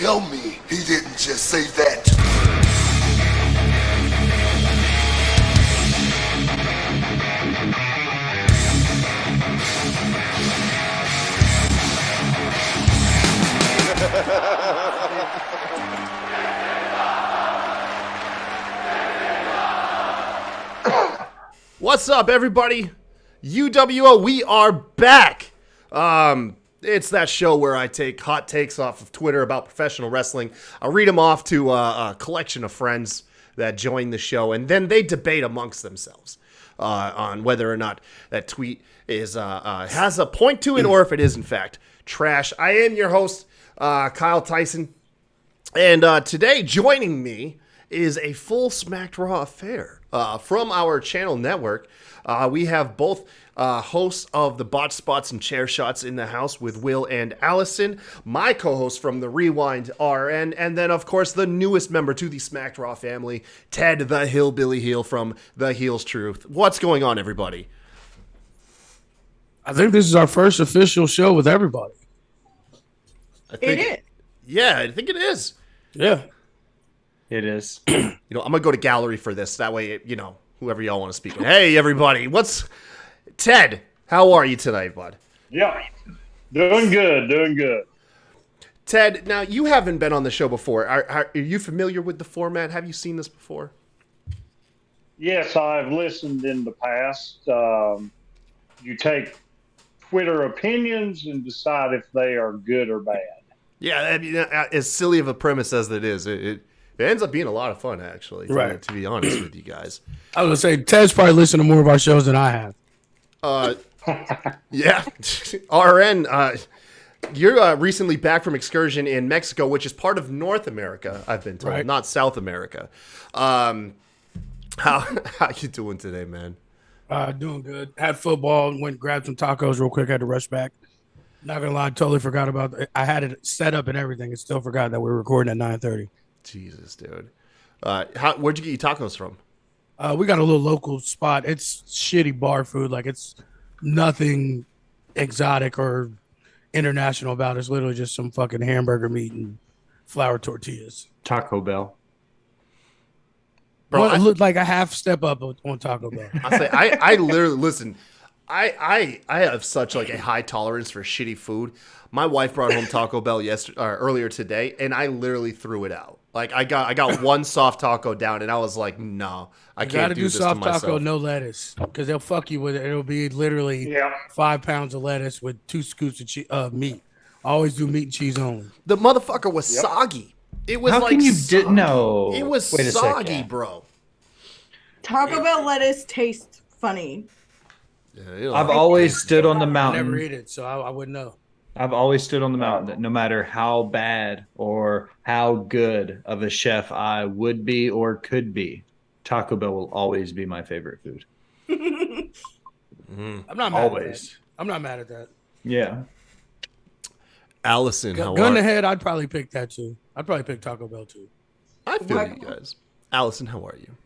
Tell me he didn't just say that. What's up, everybody? UWO, we are back. It's that show where I take hot takes off of Twitter about professional wrestling. I'll read them off to a collection of friends that join the show, and then they debate amongst themselves on whether or not that tweet is has a point to it or if it is, in fact, trash. I am your host, Kyle Tyson, and today joining me is a full Smacked Raw affair from our channel network. We have both hosts of the Botch Spots and Chair Shots in the house with Will and Alison, my co-host from the Rewind RN, and then, of course, the newest member to the Smacked Raw family, Ted the Hillbilly Heel from The Heel's Truth. What's going on, everybody? I think this is our first official show with everybody. It is. Yeah, I think it is. Yeah. It is. I'm going to go to gallery for this. That way, whoever y'all want to speak with. Hey, everybody. Ted, how are you tonight, bud? Yeah. Doing good. Ted, now you haven't been on the show before. Are you familiar with the format? Have you seen this before? Yes, I've listened in the past. You take Twitter opinions and decide if they are good or bad. Yeah, I mean, as silly of a premise as it is, it ends up being a lot of fun, actually, right, to be honest with you guys. I was going to say, Ted's probably listened to more of our shows than I have. Yeah. RN, you're recently back from excursion in Mexico, which is part of North America, I've been told, not South America. How you doing today, man? Doing good. Had football, went and grabbed some tacos real quick, had to rush back. Not going to lie, totally forgot about it. I had it set up and everything and still forgot that we were recording at 9:30. Jesus, dude. Where'd you get your tacos from? We got a little local spot. It's shitty bar food. Like, it's nothing exotic or international about it. It's literally just some fucking hamburger meat and flour tortillas. Taco Bell. Bro, it looked like a half step up on Taco Bell. I literally, listen, I have such like a high tolerance for shitty food. My wife brought home Taco Bell earlier today, and I literally threw it out. Like I got one soft taco down, and I was like, no, I can't do this to myself. You gotta do soft taco, no lettuce, because they'll fuck you with it. It'll be literally 5 pounds of lettuce with 2 scoops of meat. I always do meat and cheese only. The motherfucker was soggy. It was How like can you soggy. No. It was soggy, bro. Taco Bell lettuce tastes funny. Yeah, I've always stood on the I mountain. never eat it, so I wouldn't know. I've always stood on the mountain that no matter how bad or how good of a chef I would be or could be, Taco Bell will always be my favorite food. I'm not mad at that. I'm not mad at that. Yeah. Allison, gun to head, I'd probably pick that too. I'd probably pick Taco Bell too. I feel you guys. Allison, how are you?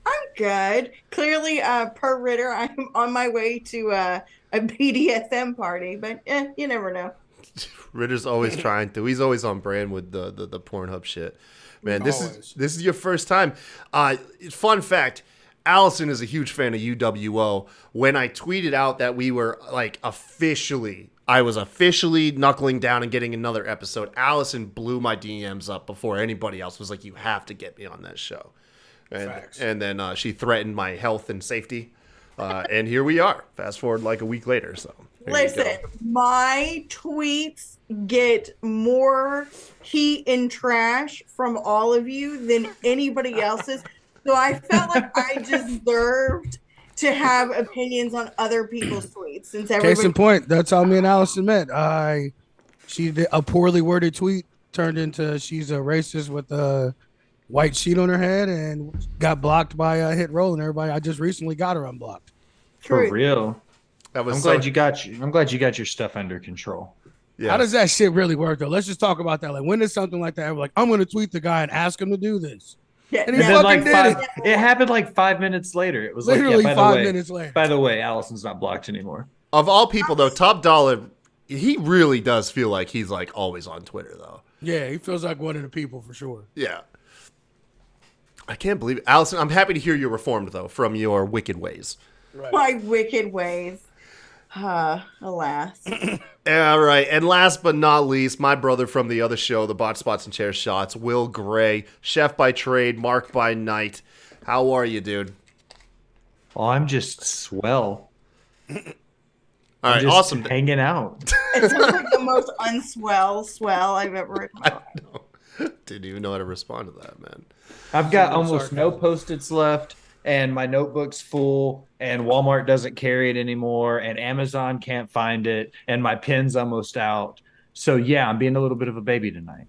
I'm good. Clearly, per Ritter, I'm on my way to a BDSM party, but you never know. Ritter's always trying to. He's always on brand with the Pornhub shit. Man, this is your first time. Fun fact, Allison is a huge fan of UWO. When I tweeted out that we were I was officially knuckling down and getting another episode, Allison blew my DMs up before anybody else was like, you have to get me on that show. And then she threatened my health and safety. And here we are. Fast forward like a week later. So listen, my tweets get more heat and trash from all of you than anybody else's. So I felt like I deserved to have opinions on other people's tweets. Since everybody. Case in point, that's how me and Allison met. She did a poorly worded tweet turned into she's a racist with a white sheet on her head and got blocked by Hit Roll and everybody. I just recently got her unblocked. For real. I'm glad you got your stuff under control. Yeah. How does that shit really work though? Let's just talk about that. Like, when is something like that? Like, I'm going to tweet the guy and ask him to do this. Yeah, and he fucking did it. It happened like 5 minutes later. It was literally like, 5 minutes later. By the way, Allison's not blocked anymore. Of all people, though, Top Dollar he really does feel like he's like always on Twitter though. Yeah, he feels like one of the people for sure. Yeah. I can't believe it. Allison, I'm happy to hear you're reformed though from your wicked ways. Right. My wicked ways. Alas. All right, and last but not least, my brother from the other show, the Bot Spots and Chair Shots, Will Gray, chef by trade, mark by night. How are you, dude? Oh, I'm just swell. All right, Just awesome. hanging out. It sounds like the most swell I've ever heard. Didn't even know how to respond to that, man. I've got Super almost no sarcasm. Post-its left, and my notebook's full, and Walmart doesn't carry it anymore, and Amazon can't find it, and my pen's almost out. So yeah, I'm being a little bit of a baby tonight.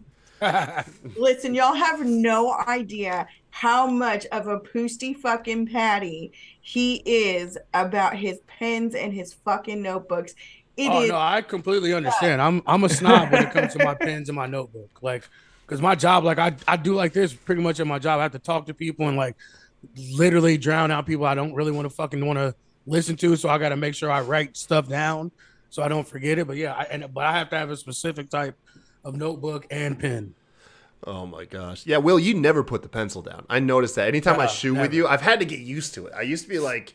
Listen, y'all have no idea how much of a poosty fucking patty he is about his pens and his fucking notebooks. It is. No, I completely understand. I'm a snob when it comes to my pens and my notebook. Like, because my job, like I do like this pretty much in my job. I have to talk to people and like literally drown out people I don't really want to listen to. So I got to make sure I write stuff down so I don't forget it. But yeah, but I have to have a specific type of notebook and pen. Oh my gosh. Yeah, Will, you never put the pencil down. I noticed that. Anytime I shoot with never. you, I've had to get used to it. I used to be like,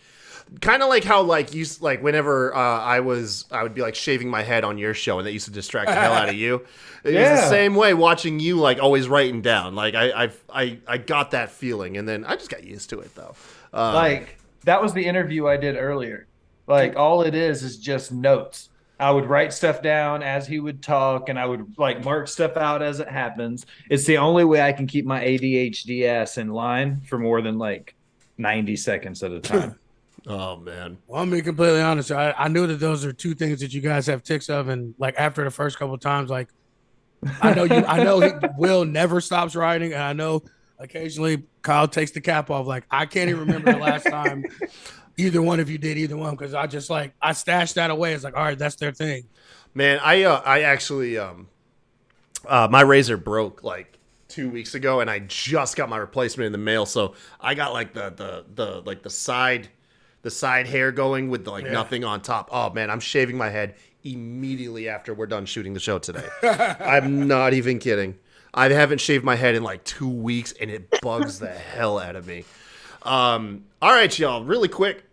kind of like how like you like whenever I would be like shaving my head on your show, and that used to distract the hell out of you. It was the Yeah. same way watching you like always writing down. Like I got that feeling, and then I just got used to it though. Like that was the interview I did earlier. Like all it is just notes. I would write stuff down as he would talk, and I would like mark stuff out as it happens. It's the only way I can keep my ADHD ass in line for more than like 90 seconds at a time. Oh man. Well, I'm being completely honest. I knew that those are two things that you guys have tics of, and like after the first couple of times, like I know Will never stops writing, and I know occasionally Kyle takes the cap off. Like I can't even remember the last time either one of you did either one, because I just like I stashed that away. It's like, all right, that's their thing. Man, I actually my razor broke like 2 weeks ago, and I just got my replacement in the mail, so I got like the side hair going with like nothing on top. Oh man, I'm shaving my head immediately after we're done shooting the show today. I'm not even kidding. I haven't shaved my head in like 2 weeks, and it bugs the hell out of me. All right, y'all, really quick.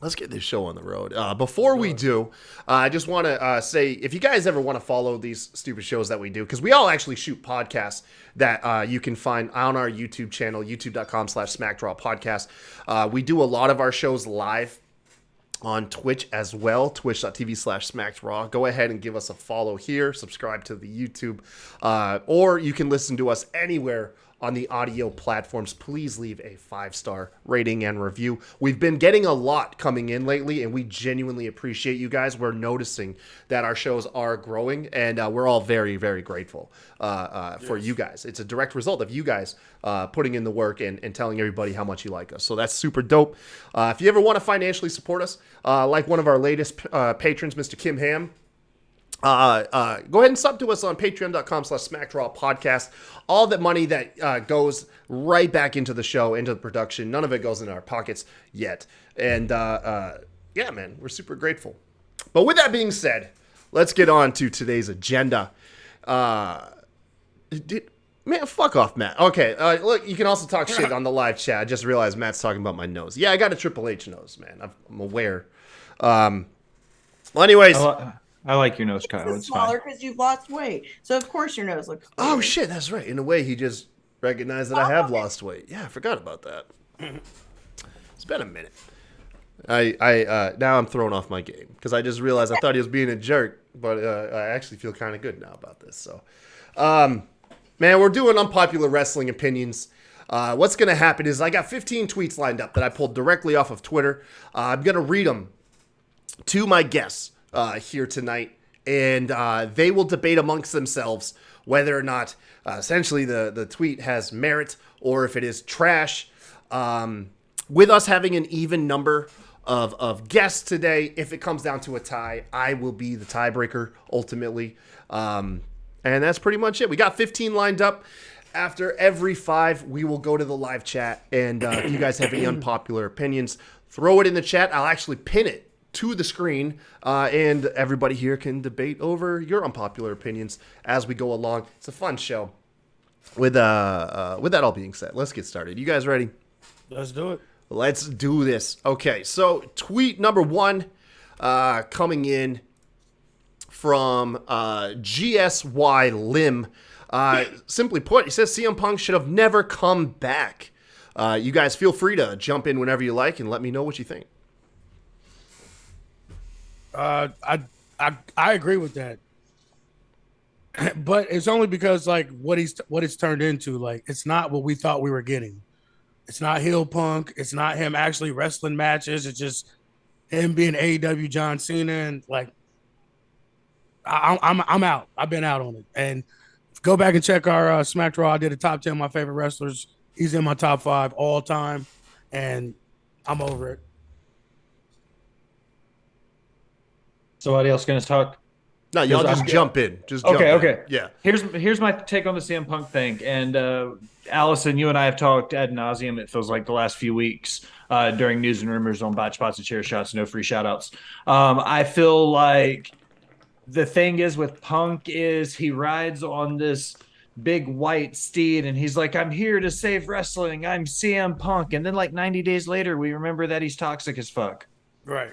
Let's get this show on the road. Before we do, I just want to say, if you guys ever want to follow these stupid shows that we do, because we all actually shoot podcasts that you can find on our YouTube channel, youtube.com/SmackDrawPodcast. We do a lot of our shows live on Twitch as well, twitch.tv/SmackDraw. Go ahead and give us a follow here, subscribe to the YouTube, or you can listen to us anywhere on the audio platforms. Please leave a 5-star rating and review. We've been getting a lot coming in lately, and we genuinely appreciate you guys. We're noticing that our shows are growing, and we're all very, very grateful for you guys. It's a direct result of you guys putting in the work and telling everybody how much you like us. So that's super dope. If you ever want to financially support us, like one of our latest patrons, Mr. Kim Ham, go ahead and sub to us on patreon.com/SmackDrawPodcast. All that money that goes right back into the show, into the production. None of it goes in our pockets yet. And yeah, man, we're super grateful. But with that being said, let's get on to today's agenda. Man, fuck off, Matt. Okay, look, you can also talk shit on the live chat. I just realized Matt's talking about my nose. Yeah, I got a Triple H nose, man. I'm aware. Well, anyways. I like your nose, Kyle. It's It's smaller fine. because you've lost weight, so of course your nose looks. Oh weird. shit, that's right. In a way, he just recognized that I have lost weight. Yeah, I forgot about that. It's been a minute. I now I'm thrown off my game because I just realized I thought he was being a jerk, but I actually feel kind of good now about this. So, man, we're doing unpopular wrestling opinions. What's gonna happen is I got 15 tweets lined up that I pulled directly off of Twitter. I'm gonna read them to my guests here tonight, and they will debate amongst themselves whether or not essentially the tweet has merit or if it is trash. With us having an even number of guests today, if it comes down to a tie, I will be the tiebreaker ultimately. And that's pretty much it. We got 15 lined up. After every 5, we will go to the live chat, and if you guys have any unpopular opinions, throw it in the chat. I'll actually pin it to the screen, and everybody here can debate over your unpopular opinions as we go along. It's a fun show. With that all being said, let's get started. You guys ready? Let's do it. Let's do this. Okay, so tweet number 1 coming in from GSY Lim. Simply put, he says CM Punk should have never come back. You guys feel free to jump in whenever you like and let me know what you think. I agree with that. But it's only because like what it's turned into. Like it's not what we thought we were getting. It's not heel Punk. It's not him actually wrestling matches. It's just him being AEW John Cena, and like I'm out. I've been out on it. And go back and check our Smack Raw. I did a top 10 of my favorite wrestlers. He's in my top 5 all time, and I'm over it. Somebody else going to talk? No, y'all just jump in. Just jump in. Okay. Yeah. Here's my take on the CM Punk thing. And Alison, you and I have talked ad nauseum. It feels like the last few weeks during news and rumors on botch spots and chair shots, no free shout outs. I feel like the thing is with Punk is he rides on this big white steed and he's like, I'm here to save wrestling. I'm CM Punk. And then like 90 days later, we remember that he's toxic as fuck. Right.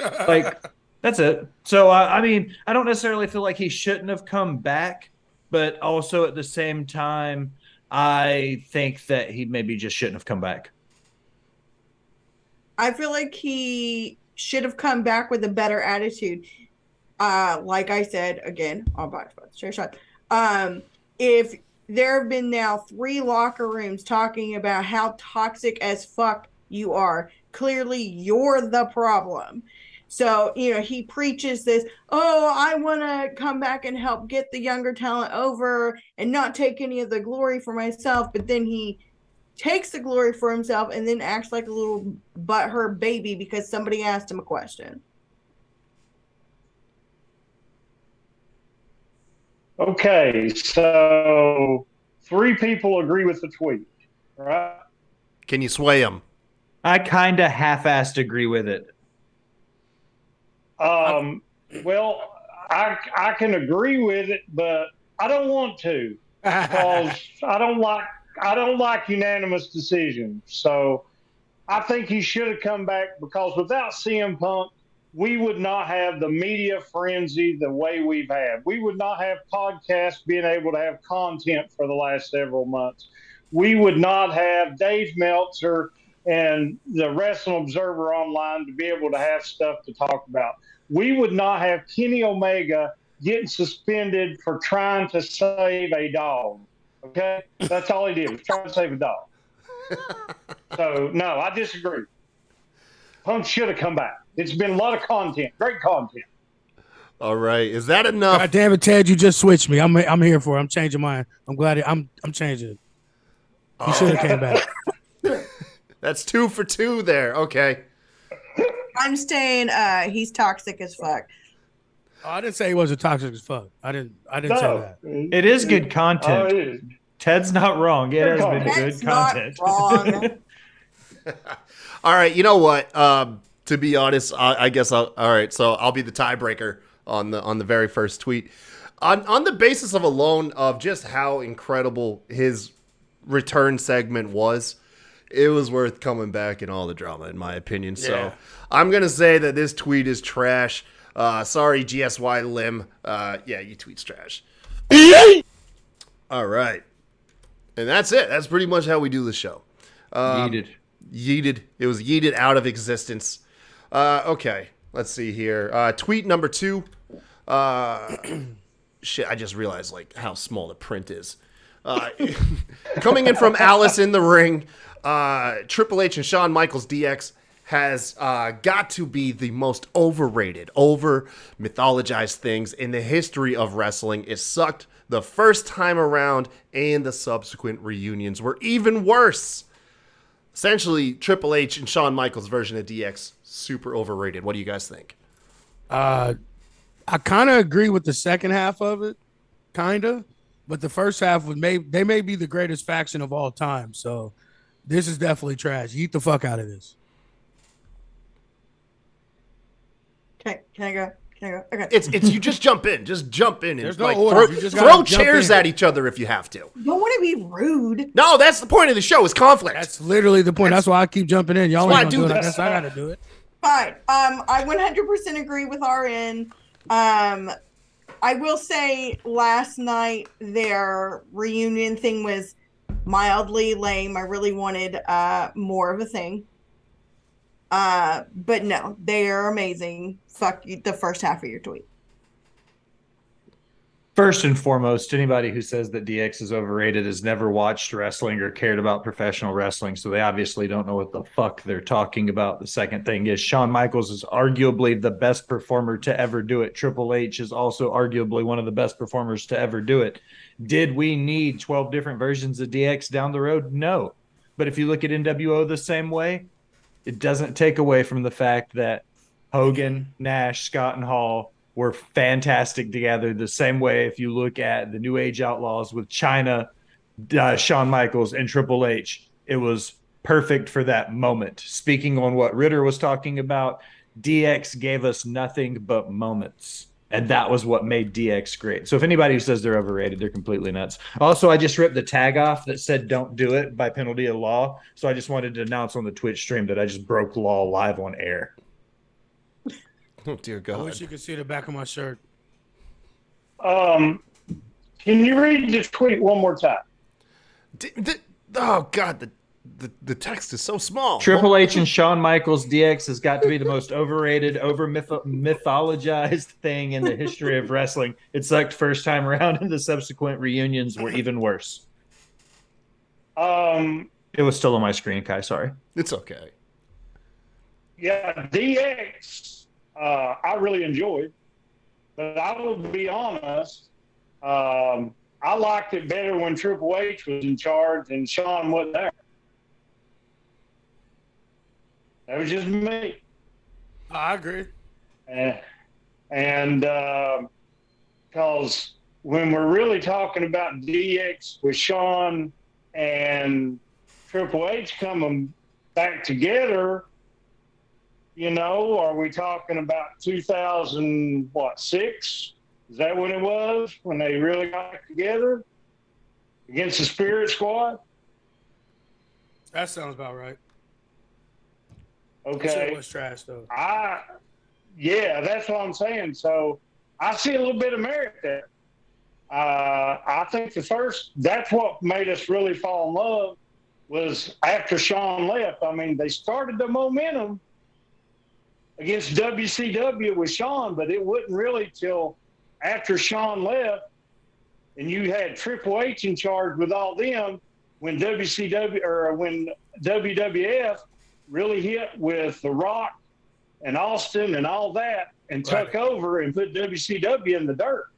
Like, that's it. So, I mean, I don't necessarily feel like he shouldn't have come back, but also at the same time, I think that he maybe just shouldn't have come back. I feel like he should have come back with a better attitude. Like I said, again, on box spots, chair shot. If there have been now 3 locker rooms talking about how toxic as fuck you are, clearly you're the problem. So, he preaches this, I want to come back and help get the younger talent over and not take any of the glory for myself. But then he takes the glory for himself and then acts like a little butthurt baby because somebody asked him a question. Okay, so 3 people agree with the tweet, right? Can you sway them? I kind of half-assed agree with it. Well, I can agree with it, but I don't want to because I don't like unanimous decisions. So I think he should have come back because without CM Punk, we would not have the media frenzy the way we've had. We would not have podcasts being able to have content for the last several months. We would not have Dave Meltzer and the Wrestling Observer Online to be able to have stuff to talk about. We would not have Kenny Omega getting suspended for trying to save a dog. Okay? That's all he did, was trying to save a dog. So, no, I disagree. Punk should have come back. It's been a lot of content, great content. All right. Is that enough? God damn it, Ted, you just switched me. I'm here for it. I'm changing mine. I'm glad I'm changing it. He should have came back. That's 2 for 2 there. Okay. I'm saying he's toxic as fuck. Oh, I didn't say he wasn't toxic as fuck. I didn't say that. It is good content. Oh, it is. Ted's not wrong. It has been That's good content. not wrong. All right. You know what? To be honest, I guess all right. So I'll be the tiebreaker on the very first tweet. On the basis of alone of just how incredible his return segment was, it was worth coming back and all the drama, in my opinion. Yeah. So I'm going to say that this tweet is trash. Sorry, GSY Lim. Yeah, your tweet's trash. All right. And that's it. That's pretty much how we do the show. Yeeted. It was yeeted out of existence. Okay. Let's see here. Tweet number 2. Shit, I just realized like how small the print is. Coming in from Alison in the ring. Triple H and Shawn Michaels DX has got to be the most overrated, over-mythologized things in the history of wrestling. It sucked the first time around, and the subsequent reunions were even worse. Essentially, Triple H and Shawn Michaels' version of DX, super overrated. What do you guys think? I kind of agree with the second half of it, kind of. But the first half they may be the greatest faction of all time. So this is definitely trash. Eat the fuck out of this. Okay, can I go? Okay. It's you just jump in. Just jump in and There's no like order. You just throw gotta jump chairs in. at each other if you have to. Don't want to be rude. No, that's the point of the show is conflict. That's literally the point. That's why I keep jumping in. Y'all That's why ain't I gonna do do it. I this. guess I gotta do it. Fine. I 100% agree with RN. I will say last night their reunion thing was mildly lame. I really wanted more of a thing. But no, they are amazing. Fuck you, the first half of your tweet. First and foremost, anybody who says that DX is overrated has never watched wrestling or cared about professional wrestling, so they obviously don't know what the fuck they're talking about. The second thing is Shawn Michaels is arguably the best performer to ever do it. Triple H is also arguably one of the best performers to ever do it. Did we need 12 different versions of DX down the road? No. But if you look at NWO the same way, it doesn't take away from the fact that Hogan, Nash, Scott, and Hall were fantastic together. The same way, if you look at the New Age Outlaws with Chyna, Shawn Michaels, and Triple H, it was perfect for that moment. Speaking on what Ritter was talking about, DX gave us nothing but moments. And that was what made DX great. So if anybody who says they're overrated, they're completely nuts. Also, I just ripped the tag off that said don't do it by penalty of law. So I just wanted to announce on the Twitch stream that I just broke law live on air. Oh dear God! I wish you could see the back of my shirt. Can you read the tweet one more time? Oh God, the text is so small. Triple H and Shawn Michaels DX has got to be the most overrated, mythologized thing in the history of wrestling. It sucked first time around, and the subsequent reunions were even worse. It was still on my screen, Kai. Sorry. It's okay. Yeah, DX. I really enjoyed, but I will be honest. I liked it better when Triple H was in charge and Shawn wasn't there. That was just me. I agree. And because when we're really talking about DX with Shawn and Triple H coming back together, you know, are we talking about 2006? Is that when it was? When they really got together against the Spirit Squad? That sounds about right. Okay. It was trash though. Yeah, that's what I'm saying. So I see a little bit of merit there. I think that's what made us really fall in love was after Shawn left. I mean, they started the momentum against WCW with Shawn, but it wasn't really till after Shawn left and you had Triple H in charge with all them when WWF really hit with The Rock and Austin and all that and took over and put WCW in the dirt.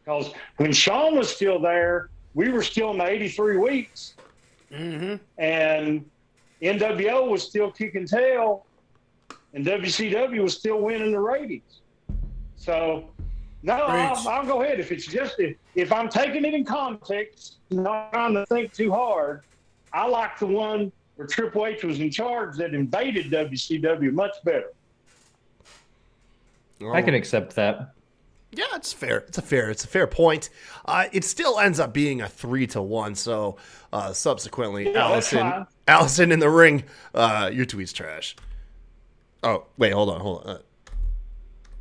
Because when Shawn was still there, we were still in the 83 weeks. Mm-hmm. And NWO was still kicking tail and WCW was still winning the ratings. So, no, I'll go ahead. If it's just, if I'm taking it in context, not trying to think too hard, I like the one where Triple H was in charge that invaded WCW much better. I can accept that. Yeah, it's fair. It's a fair point. It still ends up being a 3-1. So subsequently, Yeah, Alison in the ring. Your tweet's trash. Oh wait, hold on.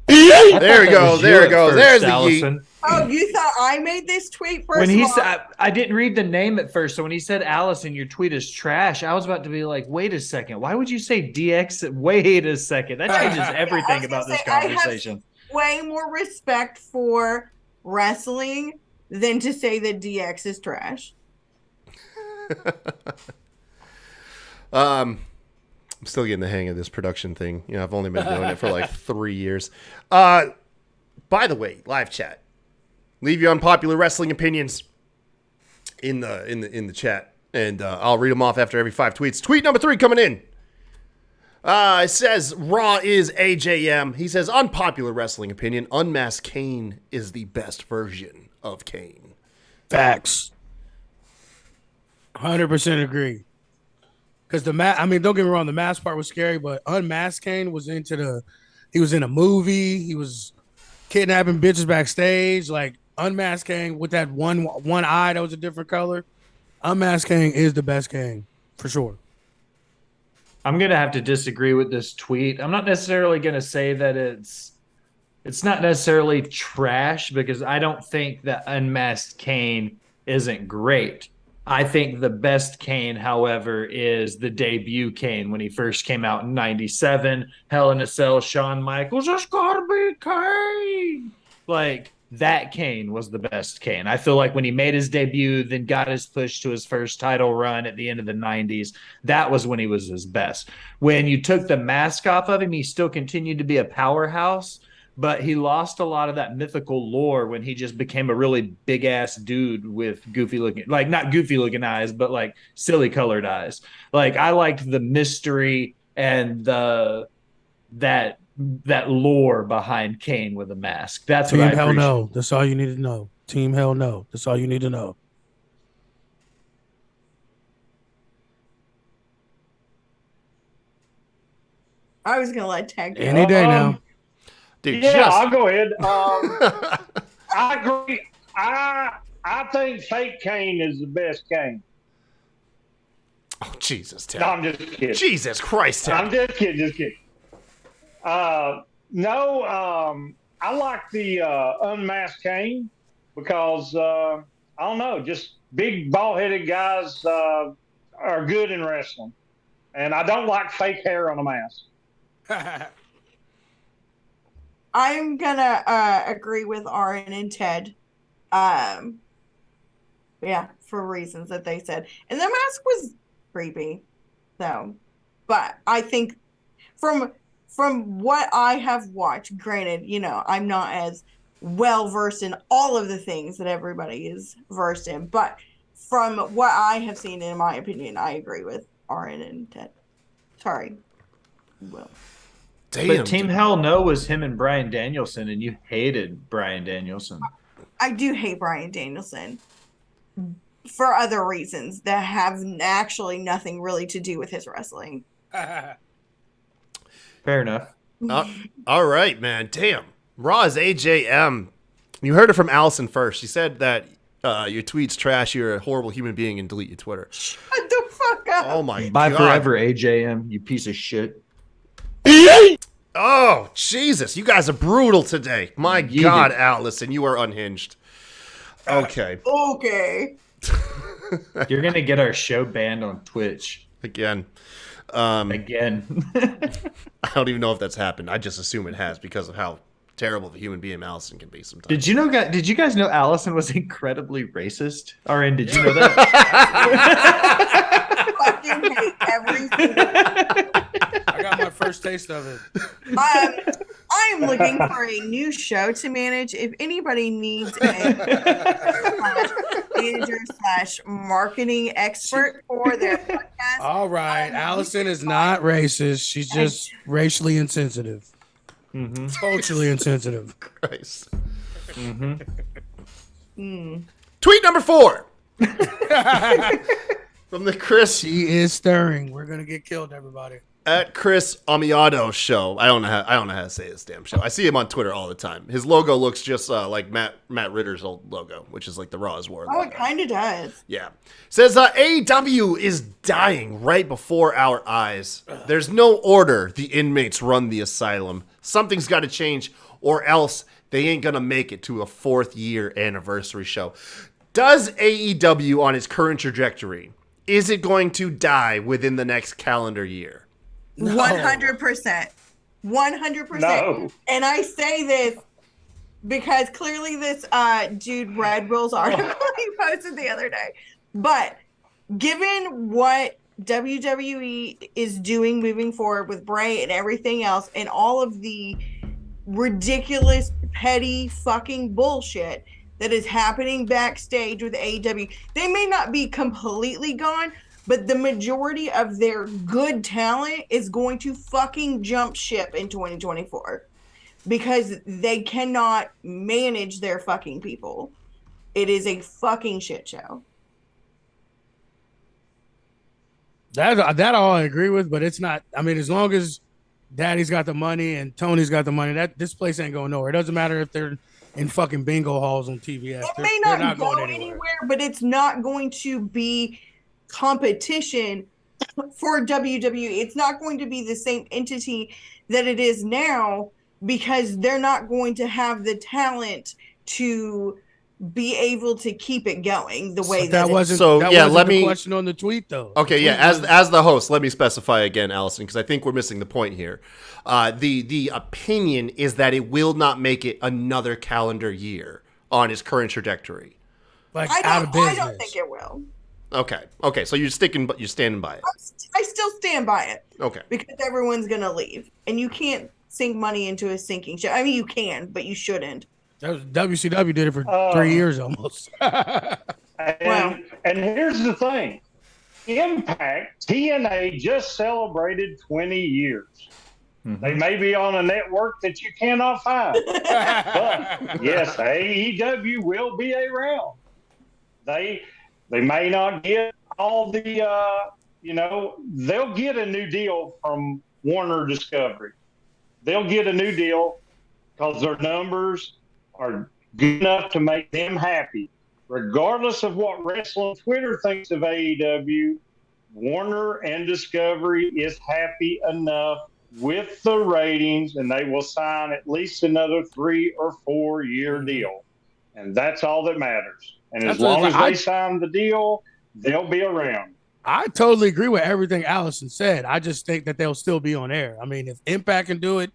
There we go. There it goes. There's the yeet. Oh, you thought I made this tweet first? When he said, I didn't read the name at first, so when he said Allison, your tweet is trash, I was about to be like, wait a second, why would you say DX? Wait a second, that changes everything about this conversation. I have way more respect for wrestling than to say that DX is trash. I'm still getting the hang of this production thing. You know, I've only been doing it for like 3 years. By the way, live chat. Leave your unpopular wrestling opinions in the chat, and I'll read them off after every 5 tweets. Tweet number 3 coming in. It says Raw is AJM. He says unpopular wrestling opinion. Unmasked Kane is the best version of Kane. Facts. 100% agree. Because don't get me wrong, the mask part was scary, but Unmasked Kane was into He was in a movie. He was kidnapping bitches backstage, like Unmasked Kane with that one eye that was a different color. Unmasked Kane is the best Kane for sure. I'm gonna have to disagree with this tweet. I'm not necessarily gonna say that it's not necessarily trash because I don't think that Unmasked Kane isn't great. I think the best Kane, however, is the debut Kane when he first came out in '97. Hell in a Cell, Shawn Michaels, it's gotta be Kane. Like that Kane was the best Kane. I feel like when he made his debut, then got his push to his first title run at the end of the '90s, that was when he was his best. When you took the mask off of him, he still continued to be a powerhouse, but he lost a lot of that mythical lore when he just became a really big ass dude with goofy looking, like not goofy looking eyes, but like silly colored eyes. Like I liked the mystery and that lore behind Kane with a mask. That's what I Team Hell appreciate. No. That's all you need to know. Team Hell No. That's all you need to know. I was gonna let Tag go. Any day now. Dude, Yeah, just I'll go ahead. I agree. I think fake Kane is the best Kane. oh Jesus, Ted. No, I'm just kidding. Jesus Christ, Ted. I'm just kidding. Just kidding. No, I like the unmasked Kane because I don't know, just big bald-headed guys are good in wrestling, and I don't like fake hair on a mask. I'm gonna agree with Aaron and Ted. Yeah, for reasons that they said. And the mask was creepy, though. But I think from what I have watched, granted, I'm not as well versed in all of the things that everybody is versed in, but from what I have seen, in my opinion, I agree with Aaron and Ted. Sorry, Will. Damn. But Team Hell No was him and Bryan Danielson, and you hated Bryan Danielson. I do hate Bryan Danielson for other reasons that have actually nothing really to do with his wrestling. Fair enough. All right, man. Damn. Raw is AJM. You heard it from Alison first. She said that your tweet's trash, you're a horrible human being, and delete your Twitter. Shut the fuck up. Oh my Bye God. forever, AJM, you piece of shit. Oh, Jesus. You guys are brutal today. My You God, did. Allison, you are unhinged. Okay. Okay. You're gonna get our show banned on Twitch Again. again. I don't even know if that's happened. I just assume it has because of how terrible of a human being Allison can be sometimes. Did you guys know Allison was incredibly racist? RN, did you know that? Fucking hate every single. I got my first taste of it. I'm looking for a new show to manage. If anybody needs a manager / marketing expert for their podcast, All right. Allison is not racist. She's just racially insensitive. Mm-hmm. Culturally insensitive. Christ. Mm-hmm. Tweet number 4. From the Chris She is stirring. We're gonna get killed, everybody. at Chris Amiado show. I don't know how to say this damn show. I see him on Twitter all the time. His logo looks just like Matt Ritter's old logo, which is like the Raw is War oh, logo. it kind of does. Yeah. Says AEW is dying right before our eyes. There's no order. The inmates run the asylum. Something's got to change or else they ain't going to make it to a 4th year anniversary show. Does AEW on its current trajectory, is it going to die within the next calendar year? 100%. 100%. No. And I say this because clearly this dude read Will's article he posted the other day. But given what WWE is doing moving forward with Bray and everything else and all of the ridiculous, petty fucking bullshit that is happening backstage with AEW, they may not be completely gone, but the majority of their good talent is going to fucking jump ship in 2024 because they cannot manage their fucking people. It is a fucking shit show. That all I agree with, but it's not. I mean, as long as Daddy's got the money and Tony's got the money. This place ain't going nowhere. It doesn't matter if they're in fucking bingo halls on TBS. It They're, may they're not not go going anywhere. anywhere, but it's not going to be competition for WWE. It's not going to be the same entity that it is now because they're not going to have the talent to be able to keep it going the way But that it is. wasn't So, that yeah, wasn't let the me- question on the tweet though. Okay, The yeah. tweet was- As the host, let me specify again, Allison, because I think we're missing the point here. The opinion is that it will not make it another calendar year on his current trajectory. like I out of don't, business. I don't think it will. Okay. So you're standing by it. I still stand by it Okay. because everyone's going to leave. And you can't sink money into a sinking ship. I mean, you can, but you shouldn't. That was, WCW did it for 3 years almost. And here's the thing. Impact, TNA just celebrated 20 years. They may be on a network that you cannot find. But yes, AEW will be around. They may not get all the they'll get a new deal from Warner Discovery. They'll get a new deal because their numbers are good enough to make them happy. Regardless of what Wrestling Twitter thinks of AEW, Warner and Discovery is happy enough with the ratings, and they will sign at least another 3 or 4 year deal. And that's all that matters. And as long as they sign the deal, they'll be around. I totally agree with everything Allison said. I just think that they'll still be on air. I mean, if Impact can do it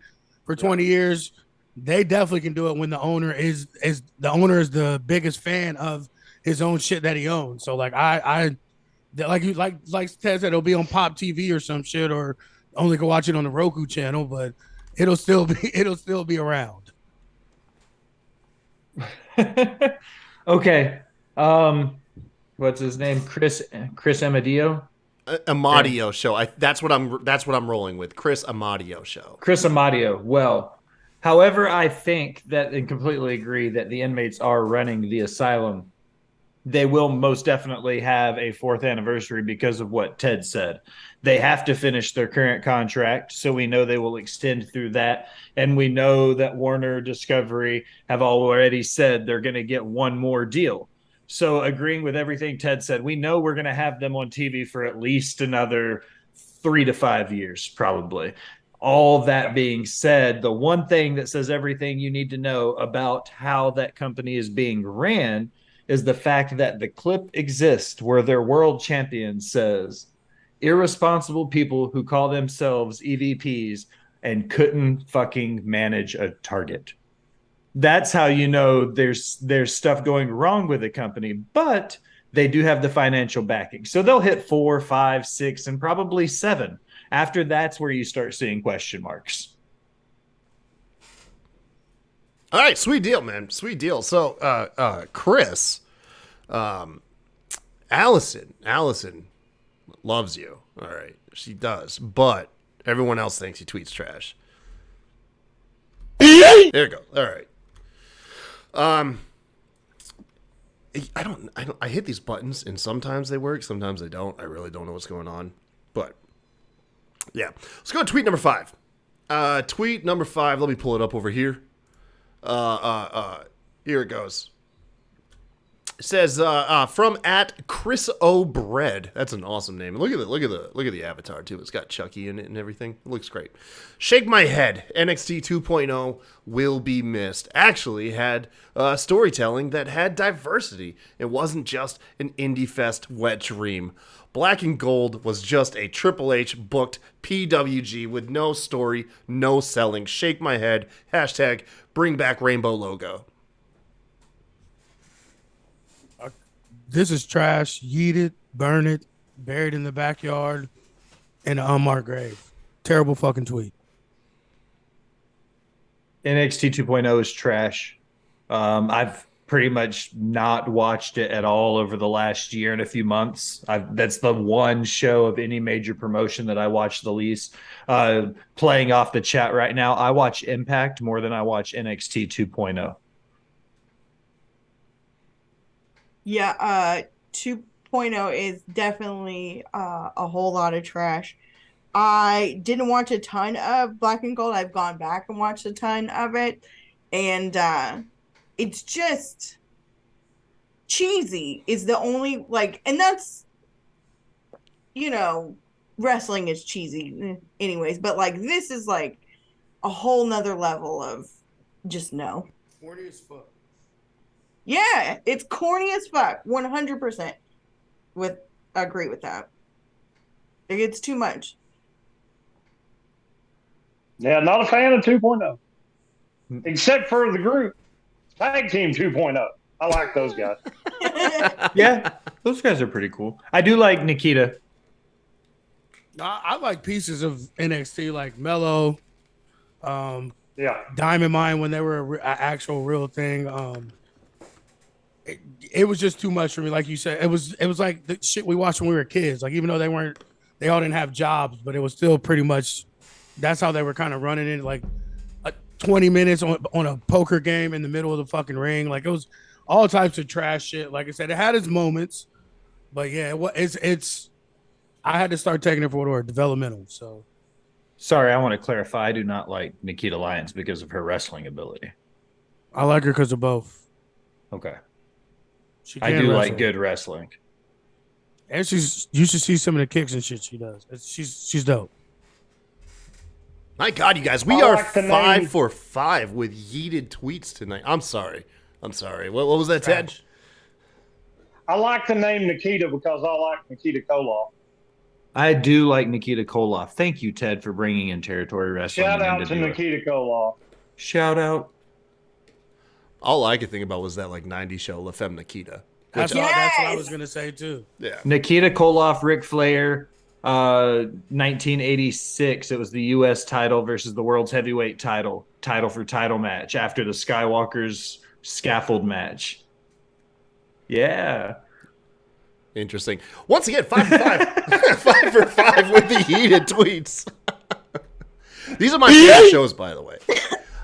for 20 years, they definitely can do it when the owner is the biggest fan of his own shit that he owns. So like like Ted said, it'll be on Pop TV or some shit, or only go watch it on the Roku channel, but it'll still be around. Okay. What's his name? Chris Amadio? Amadio show. That's what I'm rolling with. Chris Amadio show. Chris Amadio. Well, however, I think that and completely agree that the inmates are running the asylum. They will most definitely have a 4th anniversary because of what Ted said. They have to finish their current contract, so we know they will extend through that. And we know that Warner Discovery have already said they're going to get one more deal. So agreeing with everything Ted said, we know we're going to have them on TV for at least another 3 to 5 years, probably. All that being said, the one thing that says everything you need to know about how that company is being ran is the fact that the clip exists where their world champion says, irresponsible people who call themselves EVPs and couldn't fucking manage a target. That's how you know there's stuff going wrong with the company, but they do have the financial backing. So they'll hit 4, 5, 6, and probably 7. After that's where you start seeing question marks. All right, sweet deal, man. Sweet deal. So, Chris, Allison loves you. All right, she does, but everyone else thinks he tweets trash. There you go. All right. I hit these buttons and sometimes they work, sometimes they don't. I really don't know what's going on, but yeah. Let's go to tweet number 5. Tweet number 5. Let me pull it up over here. Here it goes. It says from at Chris O'Bread. That's an awesome name. And look at the avatar too. It's got Chucky in it and everything. It looks great. Shake my head. NXT 2.0 will be missed. Actually had storytelling that had diversity. It wasn't just an indie fest wet dream. Black and Gold was just a Triple H booked PWG with no story, no selling. Shake my head. Hashtag bring back rainbow logo. This is trash. Yeet it, burn it, buried in the backyard in an unmarked grave. Terrible fucking tweet. NXT 2.0 is trash. I've pretty much not watched it at all over the last year and a few months. That's the one show of any major promotion that I watch the least. Playing off the chat right now, I watch Impact more than I watch NXT 2.0. Yeah, 2.0 is definitely a whole lot of trash. I didn't watch a ton of Black and Gold. I've gone back and watched a ton of it. And it's just cheesy is the only and that's wrestling is cheesy anyways, but this is a whole nother level of just no. Corny as fuck. Yeah, it's corny as fuck. 100% agree with that. It's too much. Yeah, not a fan of 2.0. Except for the group. Tag Team 2.0. I like those guys. Yeah, those guys are pretty cool. I do like Nikita. I like pieces of NXT like Mello, Yeah. Diamond Mine when they were an actual real thing. It was just too much for me. Like you said, it was like the shit we watched when we were kids. Like even though they all didn't have jobs, but it was still pretty much that's how they were kind of running it. Like 20 minutes on a poker game in the middle of the fucking ring. Like it was all types of trash shit. Like I said, it had its moments, but yeah, it's. I had to start taking it for what were developmental. So, Sorry, I want to clarify. I do not like Nikita Lyons because of her wrestling ability. I like her because of both. Okay. She I can do wrestle. like good wrestling. And you should see some of the kicks and shit she does. She's dope. My God, you guys, we I are like the 5 name. for 5 with yeeted tweets tonight. I'm sorry. What was that, Ted? I like the name Nikita because I like Nikita Koloff. I do like Nikita Koloff. Thank you, Ted, for bringing in territory wrestling. Shout and out to NWA. Nikita Koloff. Shout out. All I could think about was that 90s show, La Femme Nikita. That's what I was gonna say too. Yeah. Nikita Koloff, Ric Flair, 1986. It was the U.S. title versus the world's heavyweight title for title match after the Skywalker's scaffold match. Yeah. Interesting. Once again, 5 for 5. 5 for 5 with the heated tweets. These are my favorite shows, by the way.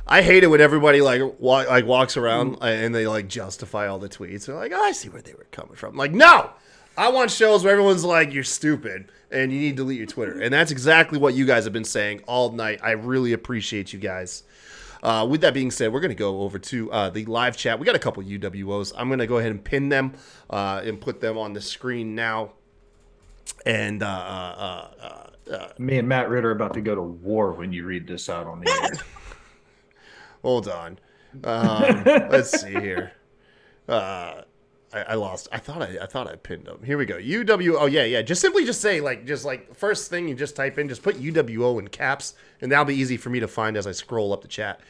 I hate it when everybody walks around and they justify all the tweets. They're like, oh, I see where they were coming from. Like, no, I want shows where everyone's like, you're stupid and you need to delete your Twitter. And that's exactly what you guys have been saying all night. I really appreciate you guys. With that being said, we're going to go over to the live chat. We got a couple UWOs. I'm going to go ahead and pin them and put them on the screen now. And Me and Matt Ritter are about to go to war when you read this out on the air. hold on. Let's see here. I lost. I thought I pinned them. Here we go. UWO. Oh yeah. Just say first thing you just type in. Just put UWO in caps, and that'll be easy for me to find as I scroll up the chat.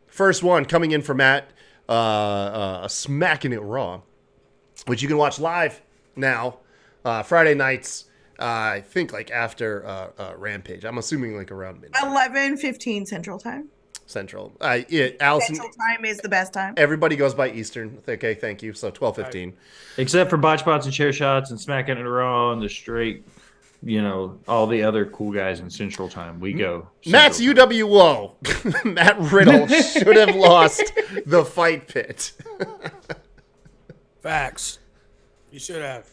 First one coming in from Matt. Smacking It Raw, which you can watch live now, Friday nights. I think after Rampage. I'm assuming around midnight. 11:15 Central Time. Central. Alison. Central Time is the best time. Everybody goes by Eastern. Okay, thank you. So 12:15. Except for Botch Bots and Chair Shots and Smacking It Raw and the straight, all the other cool guys in Central Time. We go. Matt's Central UWO. Matt Riddle should have lost the fight pit. Facts. You should have.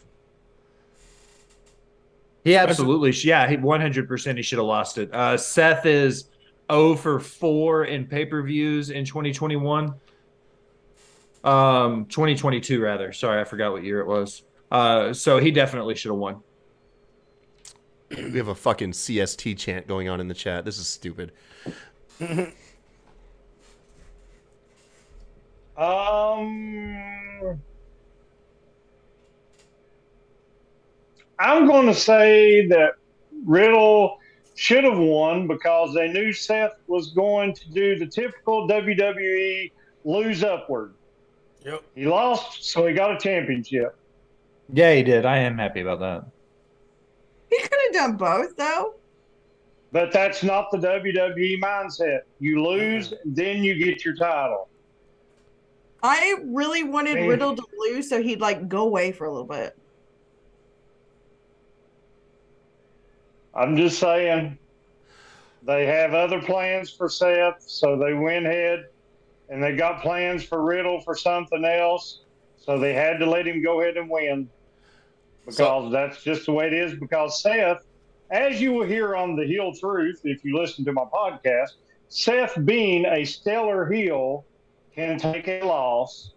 He absolutely, he 100% he should have lost it. Seth is 0 for 4 in pay-per-views in 2021. 2022 rather. Sorry, I forgot what year it was. So he definitely should have won. We have a fucking CST chant going on in the chat. This is stupid. I'm going to say that Riddle should have won because they knew Seth was going to do the typical WWE lose upward. Yep. He lost, so he got a championship. Yeah, he did. I am happy about that. He could have done both, though. But that's not the WWE mindset. You lose, then you get your title. I really wanted Riddle to lose so he'd go away for a little bit. I'm just saying they have other plans for Seth, so they went ahead and they got plans for Riddle for something else, so they had to let him go ahead and win because that's just the way it is. Because Seth as you will hear on the Heel Truth, if you listen to my podcast, Seth, being a stellar heel, can take a loss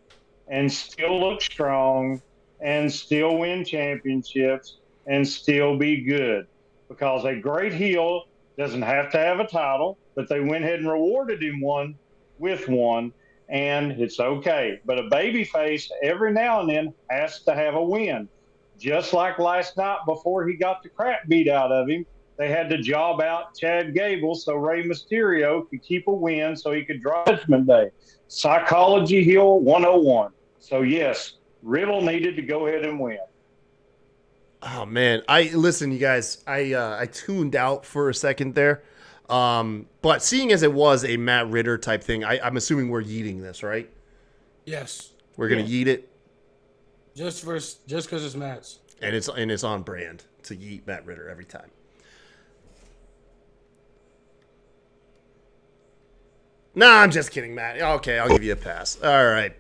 and still look strong and still win championships and still be good. Because a great heel doesn't have to have a title, but they went ahead and rewarded him one with one, and it's okay. But a babyface every now and then has to have a win. Just like last night before he got the crap beat out of him, they had to job out Chad Gable so Rey Mysterio could keep a win so he could draw Judgment Day. Psychology heel 101. So, yes, Riddle needed to go ahead and win. Oh man, listen, you guys. I tuned out for a second there, but seeing as it was a Matt Ritter type thing, I'm assuming we're yeeting this, right? Yes. We're gonna yeet it, Just because it's Matt's. and it's on brand to yeet Matt Ritter every time. Nah, I'm just kidding, Matt. Okay, I'll give you a pass. All right.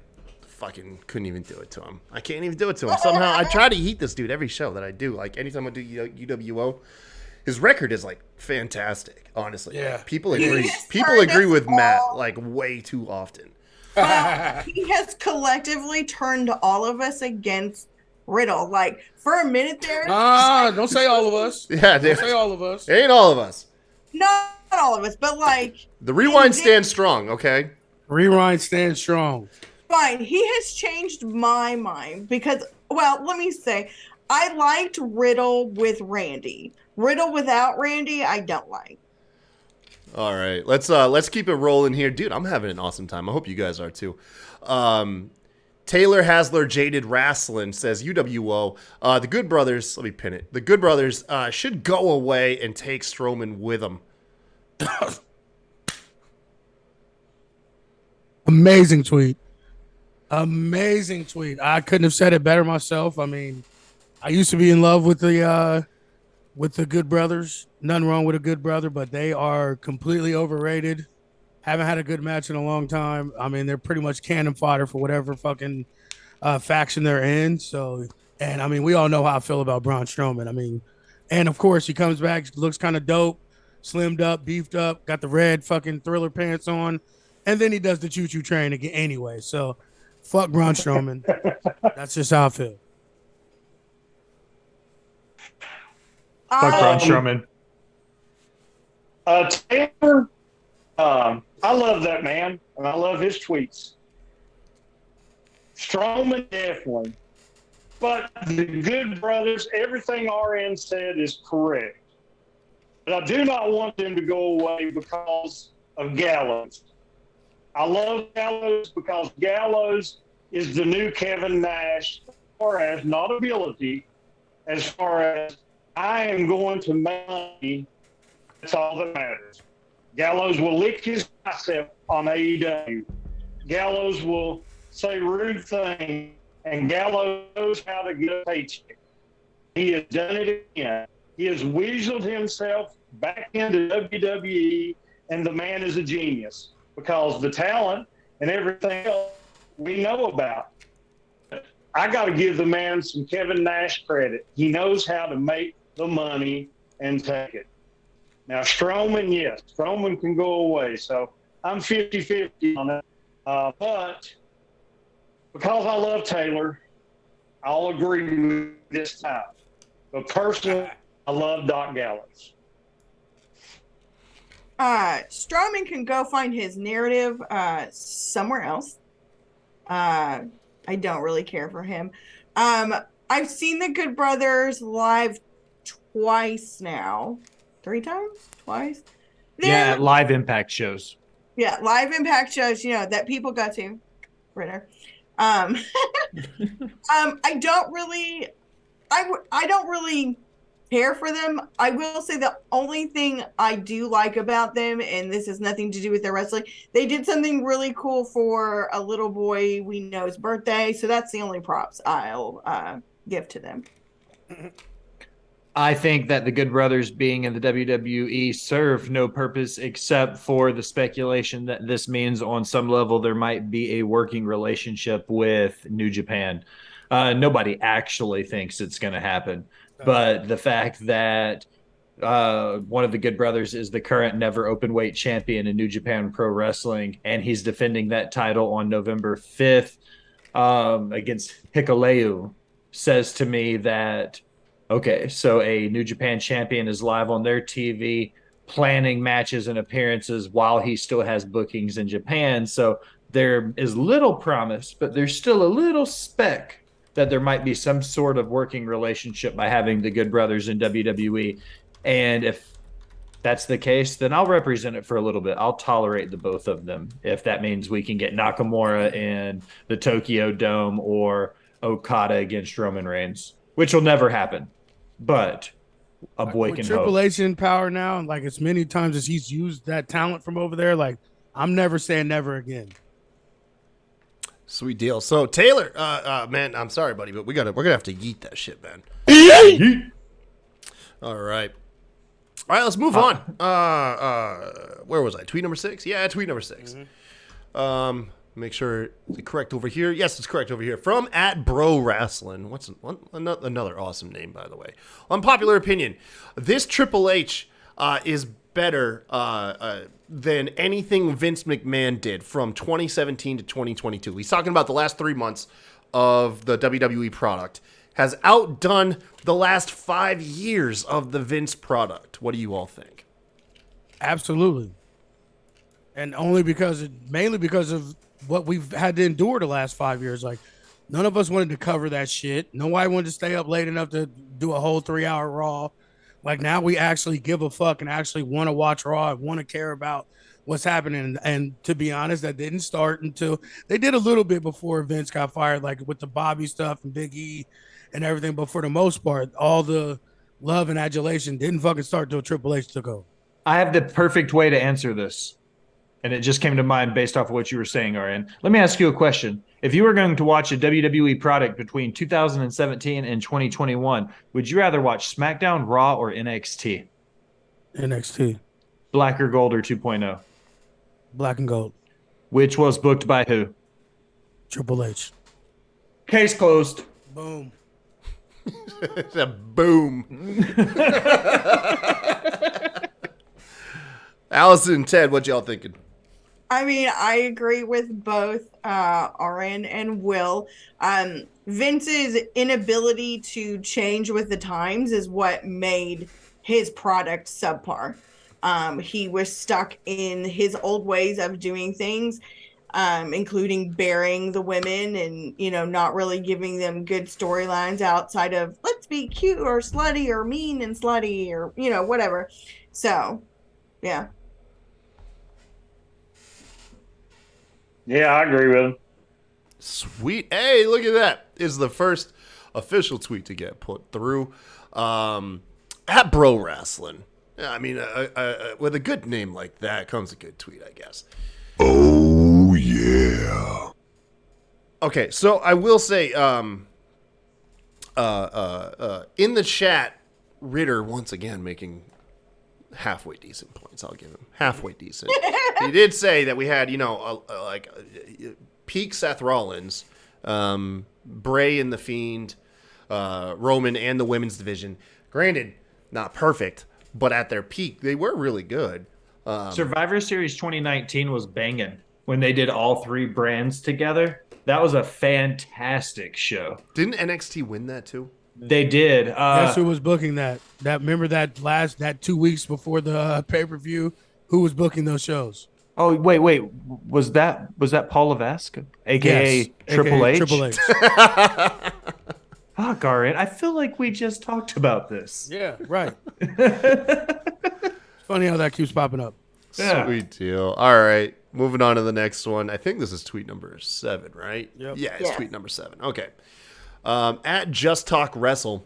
Fucking couldn't even do it to him. I can't even do it to him. Somehow I try to heat this dude every show that I do. Like anytime I do UWO, his record is like fantastic. Honestly, Yeah. People agree. People agree with Matt like way too often. Well, he has collectively turned all of us against Riddle. Like for a minute there, Don't say all of us. Yeah, Don't dude. say all of us. It ain't all of us. not all of us, but like The rewind stands strong. Okay. Rewind stands strong. fine. He has changed my mind because, well, let me say, I liked Riddle with Randy. Riddle without Randy, I don't like. All right, let's keep it rolling here, dude. I'm having an awesome time. I hope you guys are too. Taylor Hasler, Jaded Wrestling says UWO. The Good Brothers. Let me pin it. The Good Brothers should go away and take Strowman with them. Amazing tweet. Amazing tweet. I couldn't have said it better myself. I mean, I used to be in love with the Good Brothers. Nothing wrong with a Good Brother, but they are completely overrated. Haven't had a good match in a long time. I mean, they're pretty much cannon fodder for whatever fucking faction they're in. So, and I mean, we all know how I feel about Braun Strowman. I mean, and of course he comes back, looks kind of dope, slimmed up, beefed up, got the red fucking Thriller pants on, and then he does the choo-choo train again anyway. So, fuck Braun Strowman. That's just how I feel. Fuck Braun Strowman. Taylor, I love that man, and I love his tweets. Strowman, definitely. But the Good Brothers, everything RN said is correct. But I do not want them to go away because of Gallows. I love Gallows because Gallows is the new Kevin Nash as far as not ability, as far as I am going to make money. That's all that matters. Gallows will lick his bicep on AEW. Gallows will say rude things, and Gallows knows how to get a paycheck. He has done it again. He has weaseled himself back into WWE, and the man is a genius because the talent and everything else we know about. I got to give the man some Kevin Nash credit. He knows how to make the money and take it. Now, Strowman, yes, Strowman can go away. So I'm 50-50 on it. But because I love Taylor, I'll agree with this time. But personally, I love Doc Gallows. Strowman can go find his narrative somewhere else. I don't really care for him. I've seen the Good Brothers live twice now. 3 times? Twice? Yeah, live Impact shows. Yeah, live Impact shows, that people go to. Ritter. I don't really care for them. I will say the only thing I do like about them, and this has nothing to do with their wrestling, they did something really cool for a little boy we know's birthday. So that's the only props I'll give to them. I think that the Good Brothers being in the WWE serve no purpose except for the speculation that this means on some level there might be a working relationship with New Japan. Nobody actually thinks it's going to happen. But the fact that one of the Good Brothers is the current never open weight champion in New Japan Pro Wrestling, and he's defending that title on November 5th against Hikuleu, says to me that, okay, so a New Japan champion is live on their TV planning matches and appearances while he still has bookings in Japan. So there is little promise, but there's still a little speck that there might be some sort of working relationship by having the Good Brothers in WWE. And if that's the case, then I'll represent it for a little bit. I'll tolerate the both of them if that means we can get Nakamura in the Tokyo Dome or Okada against Roman Reigns, which will never happen. But a boy can Triple hope. H in power now, and like as many times as he's used that talent from over there, like I'm never saying never again. Sweet deal. So Taylor, man, I'm sorry, buddy, but we're gonna have to yeet that shit, man. Yeet. All right. All right, let's move on. Where was I? Tweet number 6? Yeah, tweet number 6. Make sure it's correct over here. Yes, it's correct over here. From @BroWrestling. What's another awesome name, by the way. Unpopular opinion. This Triple H is better than anything Vince McMahon did from 2017 to 2022. He's talking about the last 3 months of the WWE product. Has outdone the last 5 years of the Vince product. What do you all think? Absolutely. And mainly because of what we've had to endure the last 5 years. Like, none of us wanted to cover that shit. Nobody wanted to stay up late enough to do a whole 3-hour Raw. Like, now we actually give a fuck and actually want to watch Raw and want to care about what's happening. And to be honest, that didn't start until they did a little bit before Vince got fired, like with the Bobby stuff and Big E and everything. But for the most part, all the love and adulation didn't fucking start till Triple H took over. I have the perfect way to answer this. And it just came to mind based off of what you were saying, Arian. Let me ask you a question. If you were going to watch a WWE product between 2017 and 2021, would you rather watch SmackDown, Raw, or NXT? NXT. Black or Gold or 2.0? Black and Gold. Which was booked by who? Triple H. Case closed. Boom. It's a boom. Allison, Ted, what y'all thinking? I mean, I agree with both Aaron and Will. Vince's inability to change with the times is what made his product subpar. He was stuck in his old ways of doing things, including burying the women and, not really giving them good storylines outside of let's be cute or slutty or mean and slutty or, whatever. So, yeah. Yeah, I agree with him. Sweet. Hey, look at that. Is the first official tweet to get put through. @BroWrestling. I mean, with a good name like that comes a good tweet, I guess. Oh, yeah. Okay, so I will say, in the chat, Ritter once again making halfway decent points. I'll give him halfway decent. He did say that we had, peak Seth Rollins, Bray and the Fiend, Roman and the women's division. Granted, not perfect, but at their peak, they were really good. Survivor Series 2019 was banging when they did all 3 brands together. That was a fantastic show. Didn't NXT win that too? They did. Guess who was booking that? Remember that 2 weeks before the pay-per-view? Who was booking those shows? Oh, wait. Was that Paul Levesque, aka Yes, Triple AKA H? Triple H. Fuck, Arian. I feel like we just talked about this. Yeah, right. It's funny how that keeps popping up. Yeah. Sweet deal. All right, moving on to the next one. I think this is tweet number 7, right? Yep. Yeah, it's Yeah. tweet number 7. Okay. @JustTalkWrestle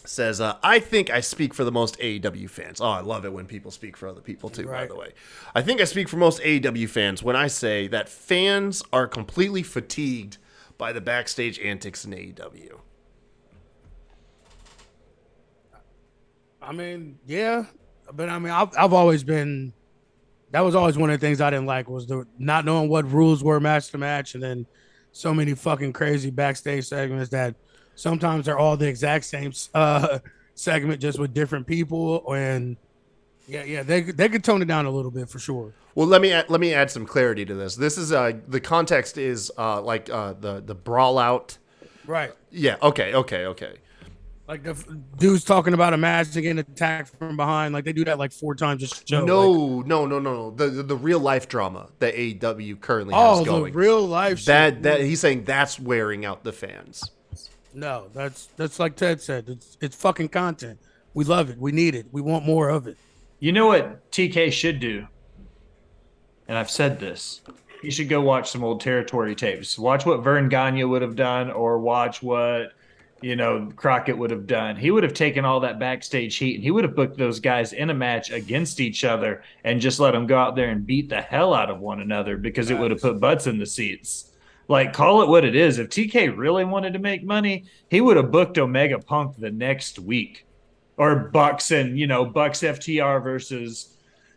says, I think I speak for the most AEW fans. Oh, I love it when people speak for other people too, by Right. the way. I think I speak for most AEW fans when I say that fans are completely fatigued by the backstage antics in AEW. I mean, yeah, but I mean, I've always been. That was always one of the things I didn't like was the not knowing what rules were match to match, and then so many fucking crazy backstage segments that sometimes they're all the exact same segment just with different people, and they could tone it down a little bit for sure. Well, let me add some clarity to this. This is the context is the brawl out. Right. Yeah. Okay. Like the dudes talking about a match and getting attacked from behind. Like they do that like 4 times just show. No. The real life drama that AEW currently has going. The real life shit. That he's saying that's wearing out the fans. No, that's like Ted said. It's fucking content. We love it. We need it. We want more of it. You know what TK should do? And I've said this. You should go watch some old territory tapes. Watch what Vern Gagne would have done, or watch what Crockett would have done. He would have taken all that backstage heat and he would have booked those guys in a match against each other and just let them go out there and beat the hell out of one another, because it would have put butts in the seats. Like, call it what it is. If TK really wanted to make money, he would have booked Omega Punk the next week, or Bucks and Bucks FTR versus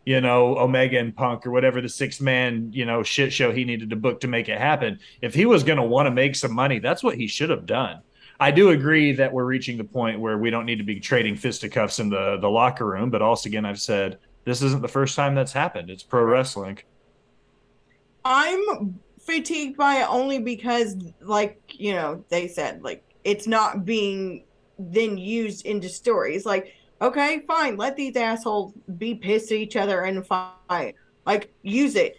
Omega and Punk, or whatever the 6-man shit show he needed to book to make it happen. If he was going to want to make some money, that's what he should have done. I do agree that we're reaching the point where we don't need to be trading fisticuffs in the locker room. But also, again, I've said this isn't the first time that's happened. It's pro wrestling. I'm fatigued by it only because, they said, it's not being then used into stories. Like, okay, fine, let these assholes be pissed at each other and fight. Like, use it.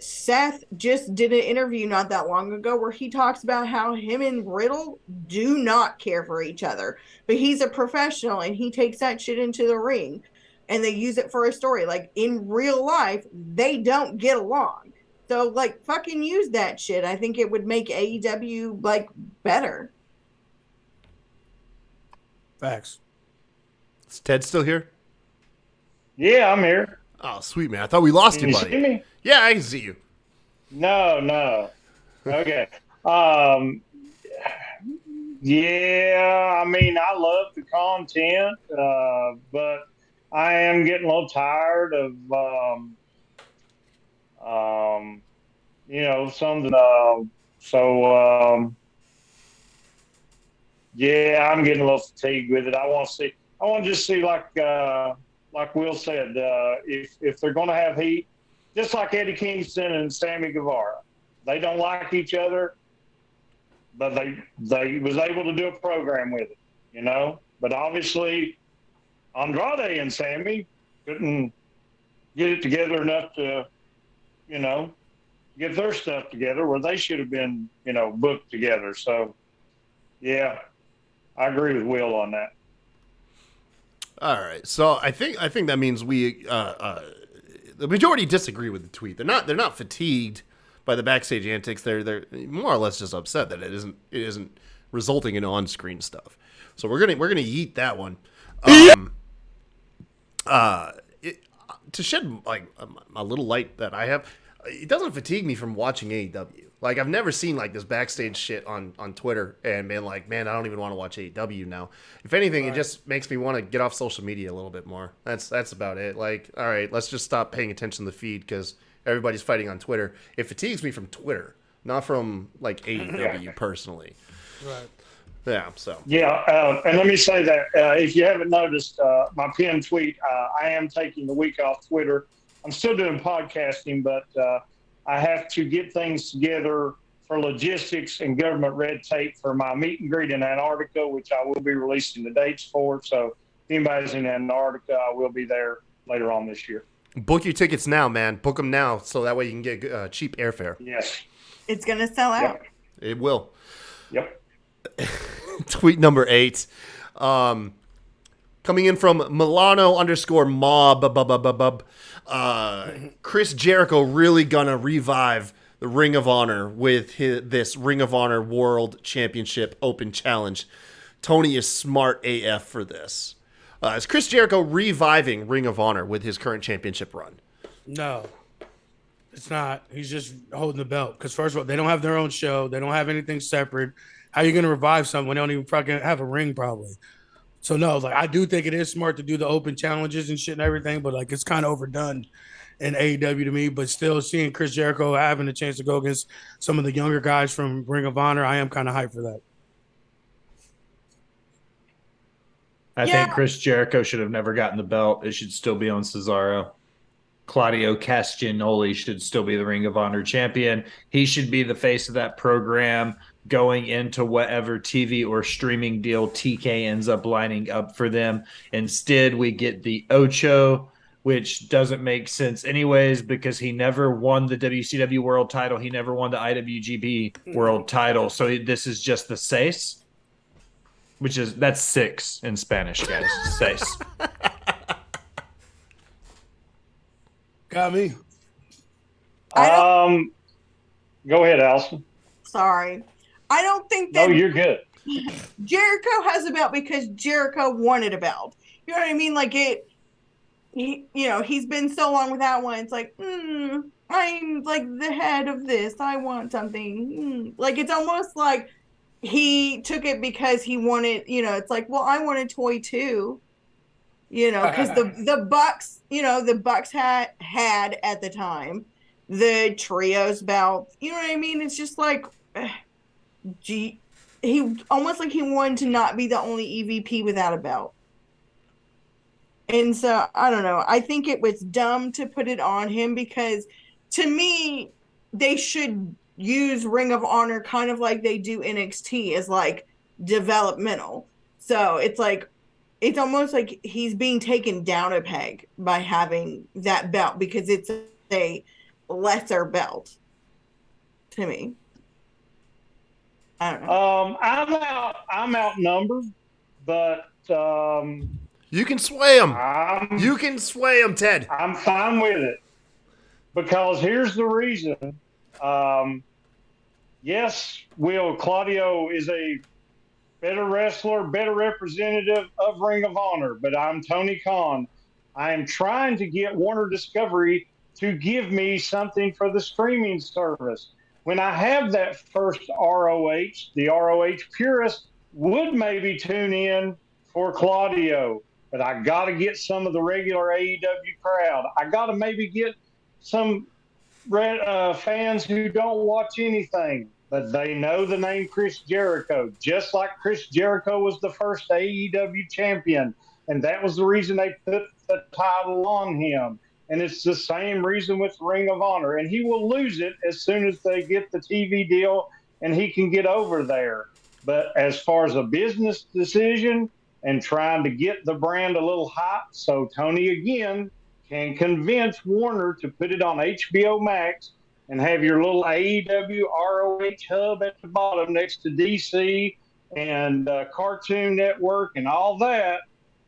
Seth just did an interview not that long ago where he talks about how him and Riddle do not care for each other, but he's a professional and he takes that shit into the ring and they use it for a story. Like, in real life, they don't get along. So, fucking use that shit. I think it would make AEW, better. Facts. Is Ted still here? Yeah, I'm here. Oh, sweet, man. I thought we lost Can you, you buddy. see me? Yeah, I can see you. No. Okay. Yeah, I mean, I love the content, but I am getting a little tired of, some, yeah, I'm getting a little fatigued with it. I want to just see, like Will said, if they're going to have heat, just like Eddie Kingston and Sammy Guevara, they don't like each other, but they was able to do a program with it, But obviously, Andrade and Sammy couldn't get it together enough to, get their stuff together where they should have been, booked together. So, yeah, I agree with Will on that. All right, so I think that means we the majority disagree with the tweet. They're not fatigued by the backstage antics. They're more or less just upset that it isn't resulting in on-screen stuff. So we're gonna yeet that one. To shed a little light that I have, it doesn't fatigue me from watching AEW. Like, I've never seen this backstage shit on Twitter and been like, man, I don't even want to watch AEW now. If anything, It just makes me want to get off social media a little bit more. That's about it. Like, all right, let's just stop paying attention to the feed because everybody's fighting on Twitter. It fatigues me from Twitter, not from AEW personally. Right. Yeah. So. Yeah, and let me say that if you haven't noticed, my pinned tweet, I am taking the week off Twitter. I'm still doing podcasting, but I have to get things together for logistics and government red tape for my meet and greet in Antarctica, which I will be releasing the dates for. So if anybody's in Antarctica, I will be there later on this year. Book your tickets now, man. Book them now so that way you can get cheap airfare. Yes. It's going to sell out. Yep. It will. Yep. Tweet number 8. Coming in from Milano_mob. Chris Jericho really gonna revive the Ring of Honor with this Ring of Honor World Championship Open Challenge. Tony is smart AF for this. Is Chris Jericho reviving Ring of Honor with his current championship run? No, it's not. He's just holding the belt. Because first of all, they don't have their own show. They don't have anything separate. How are you going to revive someone when they don't even fucking have a ring probably? So no, I do think it is smart to do the open challenges and shit and everything, but it's kind of overdone in AEW to me. But still, seeing Chris Jericho having a chance to go against some of the younger guys from Ring of Honor, I am kind of hyped for that. I think Chris Jericho should have never gotten the belt. It should still be on Cesaro. Claudio Castagnoli should still be the Ring of Honor champion. He should be the face of that program going into whatever TV or streaming deal TK ends up lining up for them. Instead, we get the Ocho, which doesn't make sense anyways because he never won the WCW World title. He never won the IWGP World title. So this is just the Seis, that's 6 in Spanish, guys. Seis. Got me. Go ahead, Alison. Sorry. I don't think that. No, you're good. Jericho has a belt because Jericho wanted a belt. You know what I mean? Like he's been so long without one. It's like, I'm like the head of this. I want something. Like it's almost like he took it because he wanted. It's like, well, I want a toy too. Because the Bucks, the Bucks had at the time the trios belt. You know what I mean? It's just like, he almost like he wanted to not be the only EVP without a belt. And so I don't know. I think it was dumb to put it on him because, to me, they should use Ring of Honor kind of like they do NXT as like developmental. So it's like. It's almost like he's being taken down a peg by having that belt because it's a lesser belt to me. I don't know. I'm outnumbered, but you can sway him. You can sway him, Ted. I'm fine with it because here's the reason. Yes, Claudio is a better wrestler, better representative of Ring of Honor, but I'm Tony Khan. I am trying to get Warner Discovery to give me something for the streaming service. When I have that first ROH, the ROH purist would maybe tune in for Claudio, but I got to get some of the regular AEW crowd. I got to maybe get some fans who don't watch anything. But they know the name Chris Jericho, just like Chris Jericho was the first AEW champion. And that was the reason they put the title on him. And it's the same reason with Ring of Honor. And he will lose it as soon as they get the TV deal and he can get over there. But as far as a business decision and trying to get the brand a little hot, so Tony again can convince Warner to put it on HBO Max and have your little AEW ROH hub at the bottom next to DC and Cartoon Network and all that.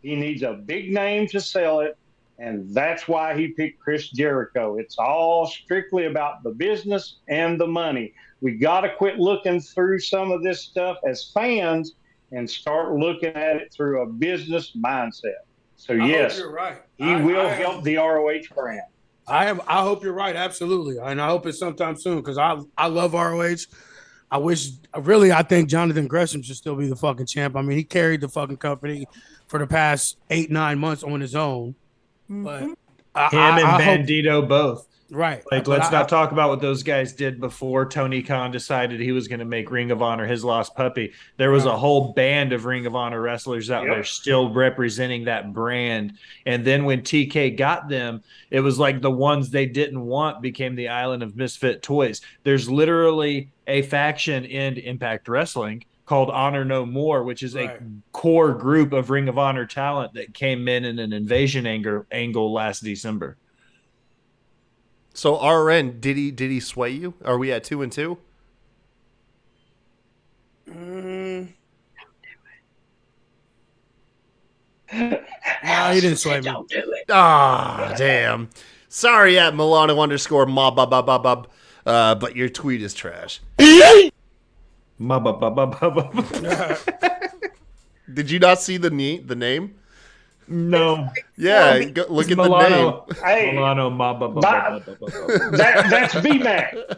He needs a big name to sell it, and that's why he picked Chris Jericho. It's all strictly about the business and the money. We got to quit looking through some of this stuff as fans and start looking at it through a business mindset. So, yes, you're right. He will help the ROH brand. I hope you're right, absolutely, and I hope it's sometime soon because I love ROH. I think Jonathan Gresham should still be the fucking champ. I mean, he carried the fucking company for the past 8-9 months on his own. But him and Bandito both. Right. Let's not talk about what those guys did before Tony Khan decided he was going to make Ring of Honor his lost puppy. There was a whole band of Ring of Honor wrestlers out there still representing that brand. And then when TK got them, it was like the ones they didn't want became the island of misfit toys. There's literally a faction in Impact Wrestling called Honor No More, which is a core group of Ring of Honor talent that came in an invasion angle last December. So RN, did he sway you? Are we at 2-2? No, he didn't sway me. Don't do it. Ah, damn. Sorry at Milano_mob, but your tweet is trash. Did you not see the name? No. Yeah, look at Milano, the name. Hey, Milano, that's BMAC.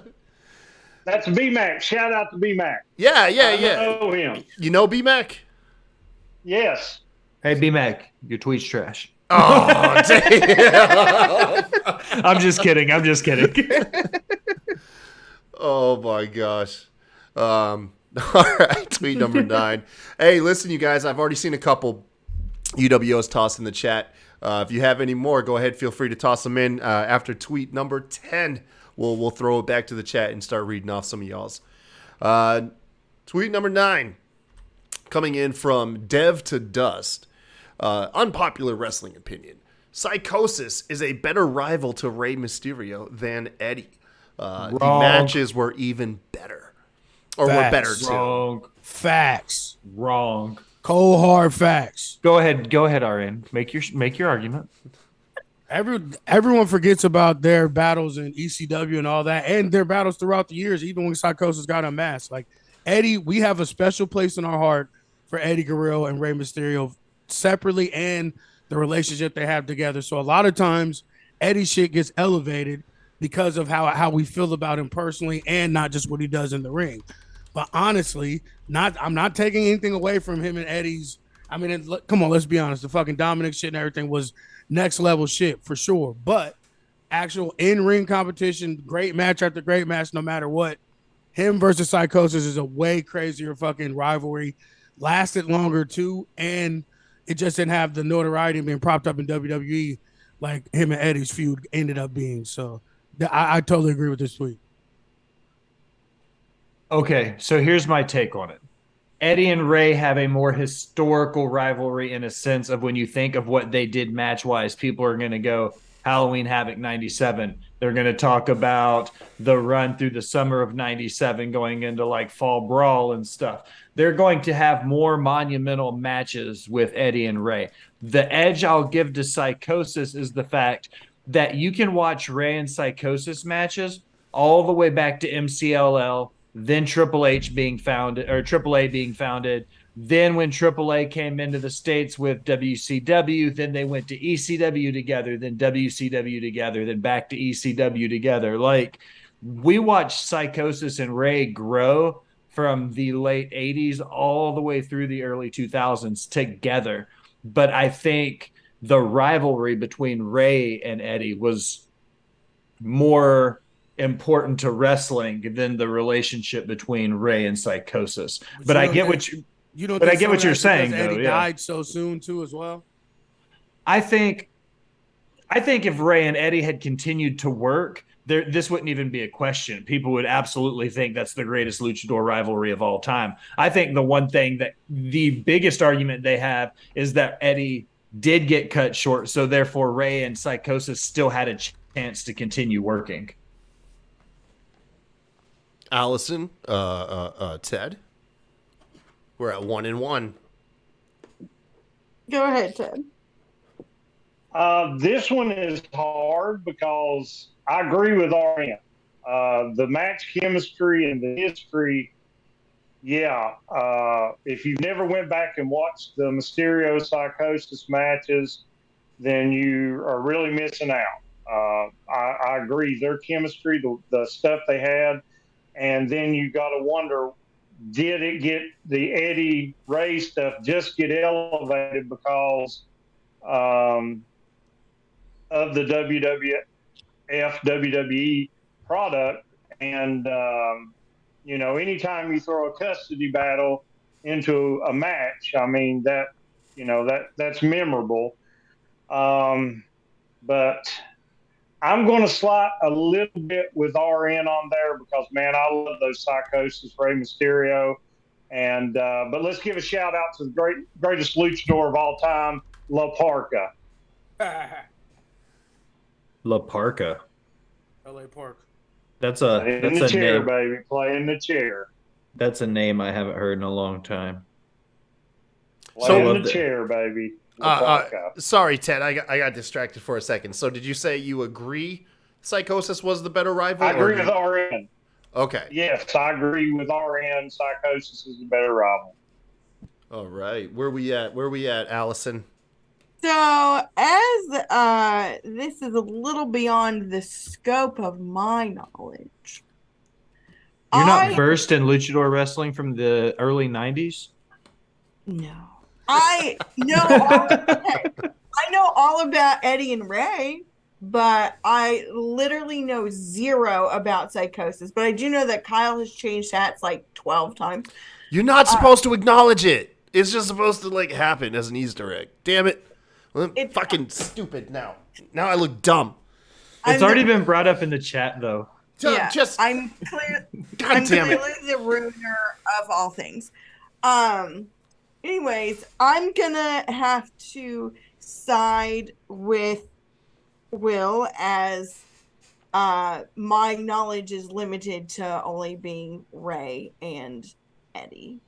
That's BMAC. Shout out to BMAC. Yeah. I know him. You know B-Mac? Yes. Hey, B-Mac, your tweet's trash. Oh, damn. I'm just kidding. Oh, my gosh. All right, tweet number 9. Hey, listen, you guys, I've already seen a couple UWO's toss in the chat. If you have any more, go ahead. Feel free to toss them in after tweet number 10. We'll throw it back to the chat and start reading off some of y'all's. Tweet number 9, coming in from Dev to Dust. Unpopular wrestling opinion. Psychosis is a better rival to Rey Mysterio than Eddie. The matches were even better. Or were better, too. Wrong. Facts. Wrong. Cold hard facts. Go ahead, RN. Make your argument. Everyone forgets about their battles in ECW and all that, and their battles throughout the years, even when Psychosis got unmasked. Like Eddie, we have a special place in our heart for Eddie Guerrero and Rey Mysterio separately, and the relationship they have together. So a lot of times Eddie shit gets elevated because of how we feel about him personally, and not just what he does in the ring. But honestly, I'm not taking anything away from him and Eddie's. I mean, come on, let's be honest. The fucking Dominic shit and everything was next level shit for sure. But actual in-ring competition, great match after great match, no matter what. Him versus Psychosis is a way crazier fucking rivalry. Lasted longer too, and it just didn't have the notoriety being propped up in WWE like him and Eddie's feud ended up being. So I totally agree with this tweet. Okay, so here's my take on it. Eddie and Rey have a more historical rivalry in a sense of when you think of what they did match-wise, people are going to go Halloween Havoc 97. They're going to talk about the run through the summer of 97 going into like Fall Brawl and stuff. They're going to have more monumental matches with Eddie and Rey. The edge I'll give to Psychosis is the fact that you can watch Rey and Psychosis matches all the way back to MCLL, then Triple H being founded, or AAA being founded. Then when AAA came into the States with WCW, then they went to ECW together, then WCW together, then back to ECW together. Like, we watched Psychosis and Rey grow from the late 80s all the way through the early 2000s together. But I think the rivalry between Rey and Eddie was more important to wrestling than the relationship between Rey and Psychosis. But I get what you're saying, though. Eddie died so soon too, as well. I think if Rey and Eddie had continued to work, this wouldn't even be a question. People would absolutely think that's the greatest luchador rivalry of all time. I think the one thing that the biggest argument they have is that Eddie did get cut short, so therefore Rey and Psychosis still had a chance to continue working. Alison, Ted, we're at 1-1. Go ahead, Ted. This one is hard because I agree with RN. The match chemistry and the history, if you've never went back and watched the Mysterio Psychosis matches, then you are really missing out. I agree. Their chemistry, the stuff they had, and then you got to wonder, did it get the Eddie Rey stuff just get elevated because of the WWE product? And, anytime you throw a custody battle into a match, I mean, that's memorable. But I'm going to slide a little bit with RN on there because, man, I love those Psychosis, Rey Mysterio. And but let's give a shout out to the greatest luchador of all time, La Parka. La Parka. LA Park. That's Play in the chair, name. baby. Play in the chair. That's a name I haven't heard in a long time. Play in the chair, baby. Sorry, Ted, I got distracted for a second. So did you say you agree Psychosis was the better rival? I agree with RN. Okay. Yes, I agree with RN. Psychosis is the better rival. All right. Where we at, Allison? So, as this is a little beyond the scope of my knowledge, You're not versed in luchador wrestling from the early 90s? No. I know all about Eddie and Rey, but I literally know zero about Psychosis. But I do know that Kyle has changed hats like 12 times. You're not supposed to acknowledge it. It's just supposed to like happen as an Easter egg. Damn it. Well, It's fucking stupid now. Now I look dumb. It's already been brought up in the chat, though. Yeah, Just I'm God damn it. clearly the ruiner of all things. Anyways, I'm gonna have to side with Will as my knowledge is limited to only being Ray and Eddie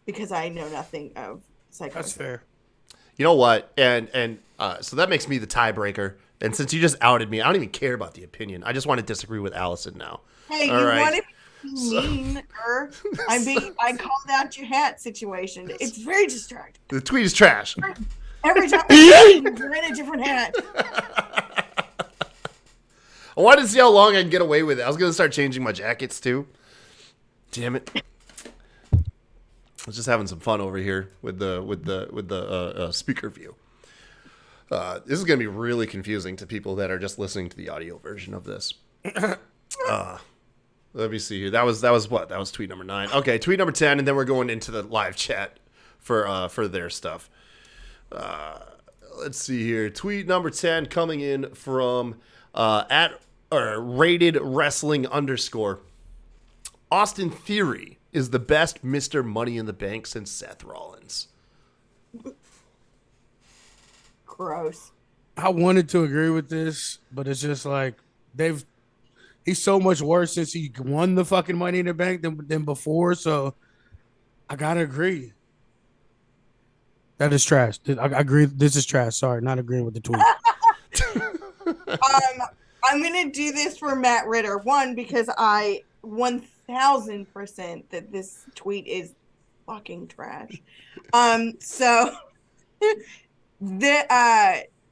because I know nothing of Psycho. That's fair. You know what? And so that makes me the tiebreaker. And since you just outed me, I don't even care about the opinion. I just want to disagree with Allison now. Hey, All you right. want to be mean, or I called out your hat situation. It's very distracting. The tweet is trash. Every time you're in a different hat. I wanted to see how long I can get away with it. I was gonna start changing my jackets too. Damn it! I was just having some fun over here with the speaker view. This is gonna be really confusing to people that are just listening to the audio version of this. Let me see here. That was what? That was tweet number 9. Okay, tweet number 10, and then we're going into the live chat for their stuff. Let's see here. Tweet number 10 coming in from rated wrestling _ Austin Theory is the best Mr. Money in the Bank since Seth Rollins. Gross. I wanted to agree with this, but it's just like he's so much worse since he won the fucking Money in the Bank than before. So I gotta agree. That is trash. I agree. This is trash. Sorry, not agreeing with the tweet. I'm gonna do this for Matt Ritter. One, because I 1000% that this tweet is fucking trash. So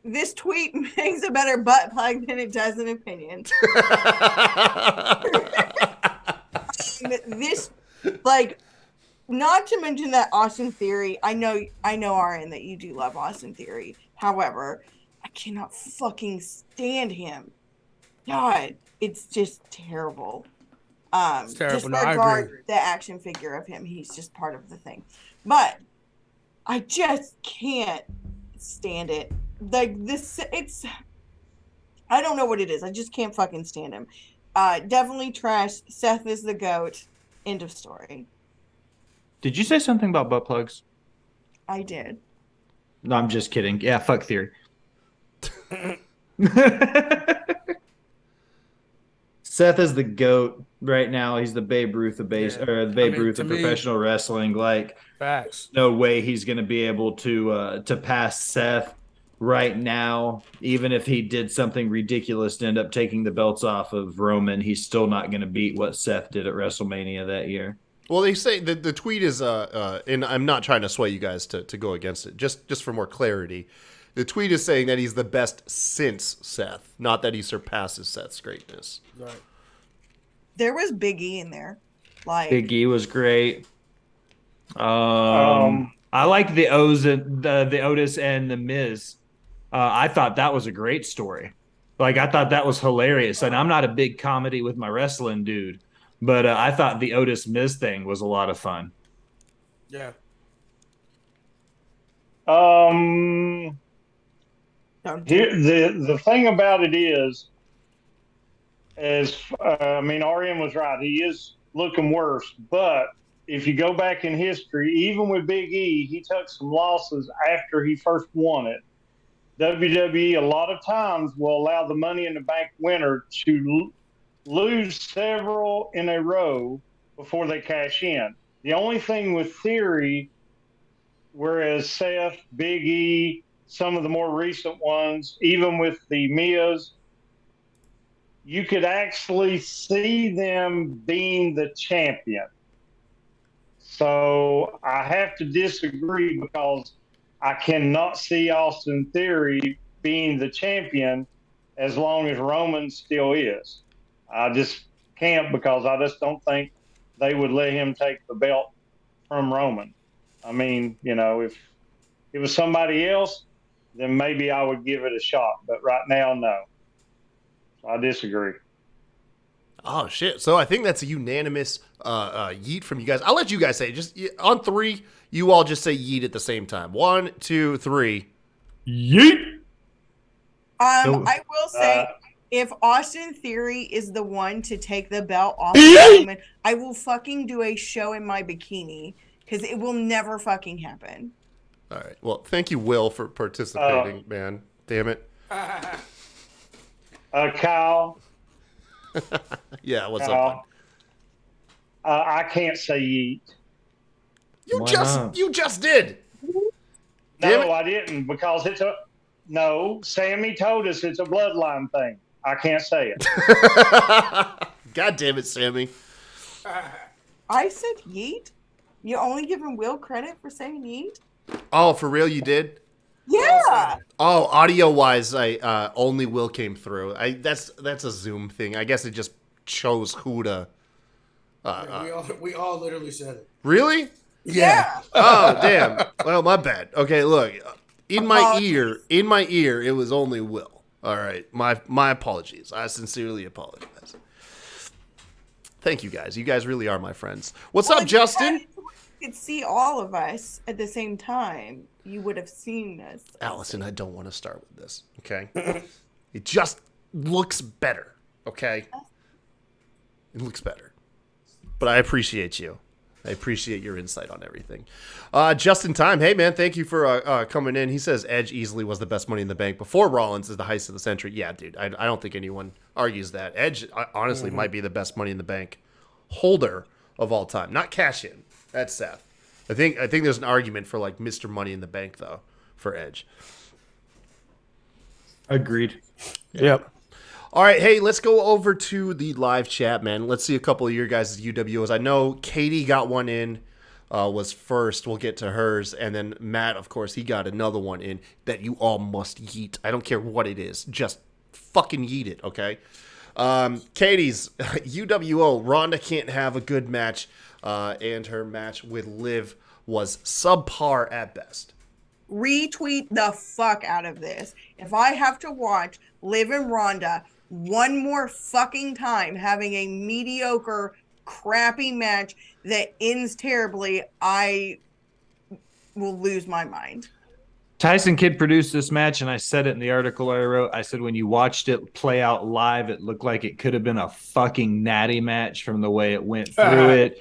this tweet makes a better butt plug than it does an opinion. This, like, not to mention that Austin Theory, I know, RN, that you do love Austin Theory. However, I cannot fucking stand him. God, it's just terrible. It's terrible. No, I Disregard agree. the action figure of him. He's just part of the thing. But I just can't stand it. Like this, I don't know what it is. I just can't fucking stand him. Definitely trash. Seth is the GOAT. End of story. Did you say something about butt plugs? I did. No, I'm just kidding. Yeah, fuck Theory. Seth is the GOAT right now. He's the Babe Ruth of Ruth of professional wrestling. Like, Facts. no way he's going to be able to pass Seth right now. Even if he did something ridiculous to end up taking the belts off of Roman, he's still not going to beat what Seth did at WrestleMania that year. Well, they say that the tweet is, and I'm not trying to sway you guys to go against it, just for more clarity. The tweet is saying that he's the best since Seth, not that he surpasses Seth's greatness. Right. There was Big E in there. Like Big E was great. I like the Otis and the Miz. I thought that was a great story. Like, I thought that was hilarious. And I'm not a big comedy with my wrestling dude, but I thought the Otis Miz thing was a lot of fun. Yeah. The thing about it is RM was right. He is looking worse. But if you go back in history, even with Big E, he took some losses after he first won it. WWE a lot of times will allow the Money in the Bank winner to lose several in a row before they cash in. The only thing with Theory, whereas Seth, Big E, some of the more recent ones, even with the Miz, you could actually see them being the champion. So I have to disagree because I cannot see Austin Theory being the champion as long as Roman still is. I just can't, because I just don't think they would let him take the belt from Roman. I mean, if it was somebody else, then maybe I would give it a shot. But right now, no. So I disagree. Oh shit! So I think that's a unanimous yeet from you guys. I'll let you guys say it. Just on 3. You all just say yeet at the same time. 1, 2, 3. Yeet. I will say, if Austin Theory is the one to take the belt off of Roman, I will fucking do a show in my bikini because it will never fucking happen. All right. Well, thank you, Will, for participating, man. Damn it. Kyle. Yeah, what's Kyle, up? I can't say yeet. You just did. Damn it. No, I didn't because no. Sammy told us it's a bloodline thing. I can't say it. God damn it, Sammy. I said yeet. You only giving Will credit for saying yeet? Oh, for real, you did? Yeah. Oh, audio wise, I only Will came through. That's a Zoom thing. I guess it just chose who to. We all literally said it. Really? Yeah. Oh, damn. Well, my bad. Okay, look, in my ear, it was only Will. All right, my apologies. I sincerely apologize. Thank you guys. You guys really are my friends. What's up, Justin? If you could see all of us at the same time, you would have seen us. Allison, I don't want to start with this, okay? It just looks better, okay? It looks better. But I appreciate you. I appreciate your insight on everything. Just in time. Hey, man, thank you for coming in. He says Edge easily was the best Money in the Bank before Rollins is the heist of the century. Yeah, dude, I don't think anyone argues that. Edge, honestly, might be the best Money in the Bank holder of all time. Not cash in. That's Seth. I think there's an argument for, like, Mr. Money in the Bank, though, for Edge. Agreed. Yeah. Yep. All right, hey, let's go over to the live chat, man. Let's see a couple of your guys' UWOs. I know Katie got one in, was first. We'll get to hers. And then Matt, of course, he got another one in that you all must yeet. I don't care what it is. Just fucking yeet it, okay? Katie's UWO, Ronda can't have a good match, and her match with Liv was subpar at best. Retweet the fuck out of this. If I have to watch Liv and Ronda one more fucking time having a mediocre, crappy match that ends terribly, I will lose my mind. Tyson Kidd produced this match, and I said it in the article I wrote. I said when you watched it play out live, it looked like it could have been a fucking natty match from the way it went through it.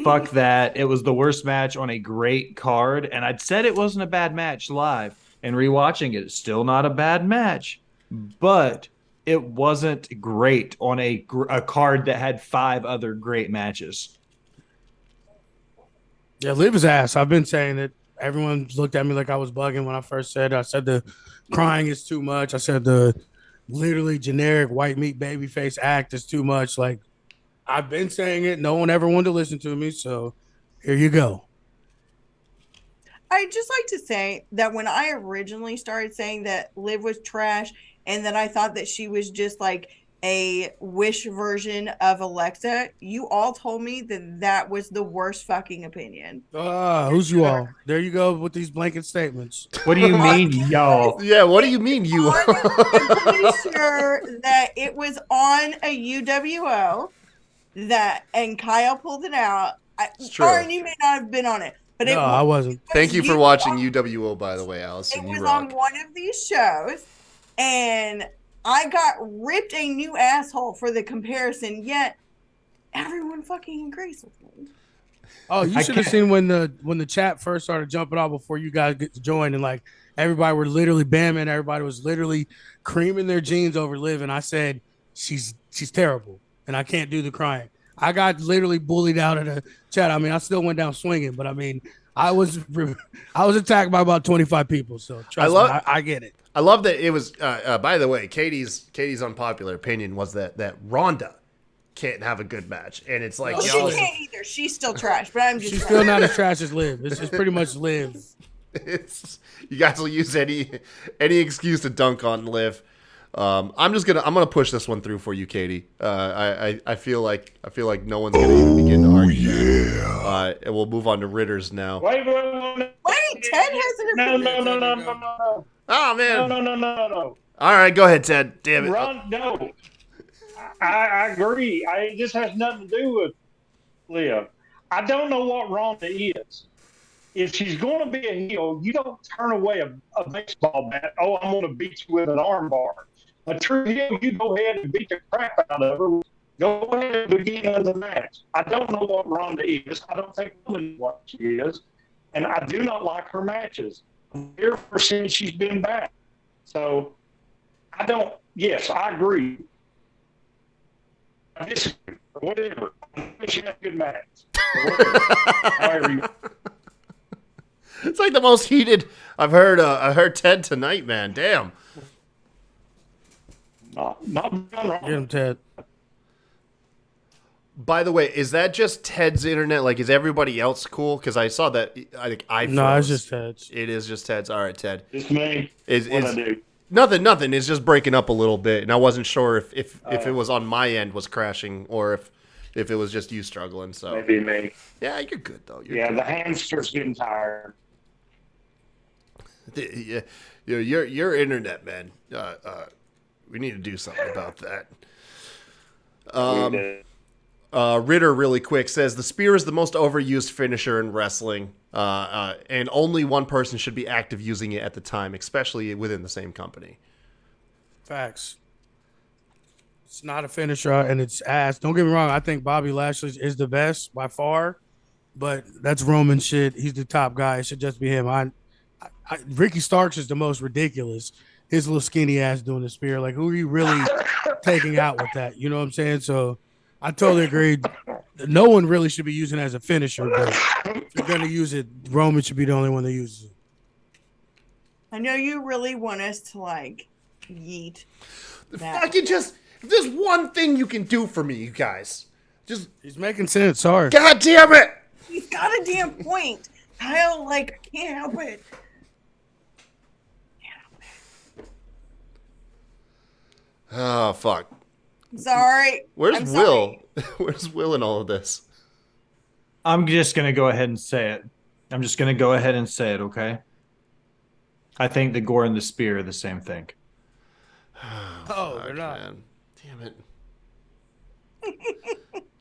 Fuck that. It was the worst match on a great card, and I'd said it wasn't a bad match live, and rewatching it, it's still not a bad match, but it wasn't great on a card that had 5 other great matches. Yeah, Liv is ass. I've been saying it. Everyone looked at me like I was bugging when I first said it. I said the crying is too much. I said the literally generic white meat baby face act is too much. Like, I've been saying it. No one ever wanted to listen to me. So here you go. I'd just like to say that when I originally started saying that Liv was trash and that I thought that she was just like a Wish version of Alexa, you all told me that that was the worst fucking opinion. Who's you all? There you go with these blanket statements. What do you mean, y'all? Yeah, what do you mean, you? I'm pretty sure that it was on a UWO and Kyle pulled it out. It's true. Aaron, you may not have been on it, but No, I wasn't. Thank you for watching UWO, by the way, Allison. It You was rock. on one of these shows, and I got ripped a new asshole for the comparison, yet everyone fucking agrees with me. Oh, you should have seen when the chat first started jumping off before you guys get to join, and like everybody were literally bamming, everybody was literally creaming their jeans over Liv, and I said she's terrible, and I can't do the crying. I got literally bullied out of the chat. I mean, I still went down swinging, but I mean, I was attacked by about 25 people. So trust me, I get it. I love that it was. By the way, Katie's unpopular opinion was that Ronda can't have a good match, and it's like, Well, y'all, she can't either. She's still trash, but I'm just She's still not as trash as Liv. It's pretty much Liv. you guys will use any excuse to dunk on Liv. I'm gonna push this one through for you, Katie. I feel like no one's gonna even begin to argue. Yeah. And we'll move on to Ritters now. Wait, Ted hasn't. Oh man. No. All right, go ahead, Ted. Damn it. No. I agree. It just has nothing to do with Liv. I don't know what Ronda is. If she's going to be a heel, you don't turn away a baseball bat. Oh, I'm going to beat you with an armbar. A true heel, you go ahead and beat the crap out of her. Go ahead and begin the match. I don't know what Ronda is. I don't think woman what she is, and I do not like her matches. Ever since she's been back, so I don't. Yes, I agree. I disagree. Whatever. She had a good match. However you. It's like the most heated I've heard. I heard Ted tonight, man. Damn. Not wrong. Get him, Ted. By the way, is that just Ted's internet? Like, is everybody else cool? Because I saw that. I think I. No, it's just Ted's. It is just Ted's. All right, Ted. It's me. What I do. Nothing. It's just breaking up a little bit, and I wasn't sure if it was on my end was crashing or if it was just you struggling. So Maybe me. yeah, you're good though. Yeah, the hamster's getting tired. Yeah, your internet, man. We need to do something about that. Ritter, really quick, says the spear is the most overused finisher in wrestling, and only one person should be active using it at the time, especially within the same company. Facts. It's not a finisher, and it's ass. Don't get me wrong. I think Bobby Lashley is the best by far, but that's Roman shit. He's the top guy. It should just be him. Ricky Starks is the most ridiculous. His little skinny ass doing the spear. Like, who are you really taking out with that? You know what I'm saying? So I totally agree. No one really should be using it as a finisher, but if you're going to use it, Roman should be the only one that uses it. I know you really want us to, like, yeet. Fucking just, if there's one thing you can do for me, you guys. Just. He's making sense. Sorry. God damn it! He's got a damn point. Kyle, like, I can't help it. Oh, fuck. Sorry. Where's I'm Will? sorry. Where's Will in all of this? I'm just going to go ahead and say it. Okay? I think the gore and the spear are the same thing. Oh, they're not. Man. Damn it.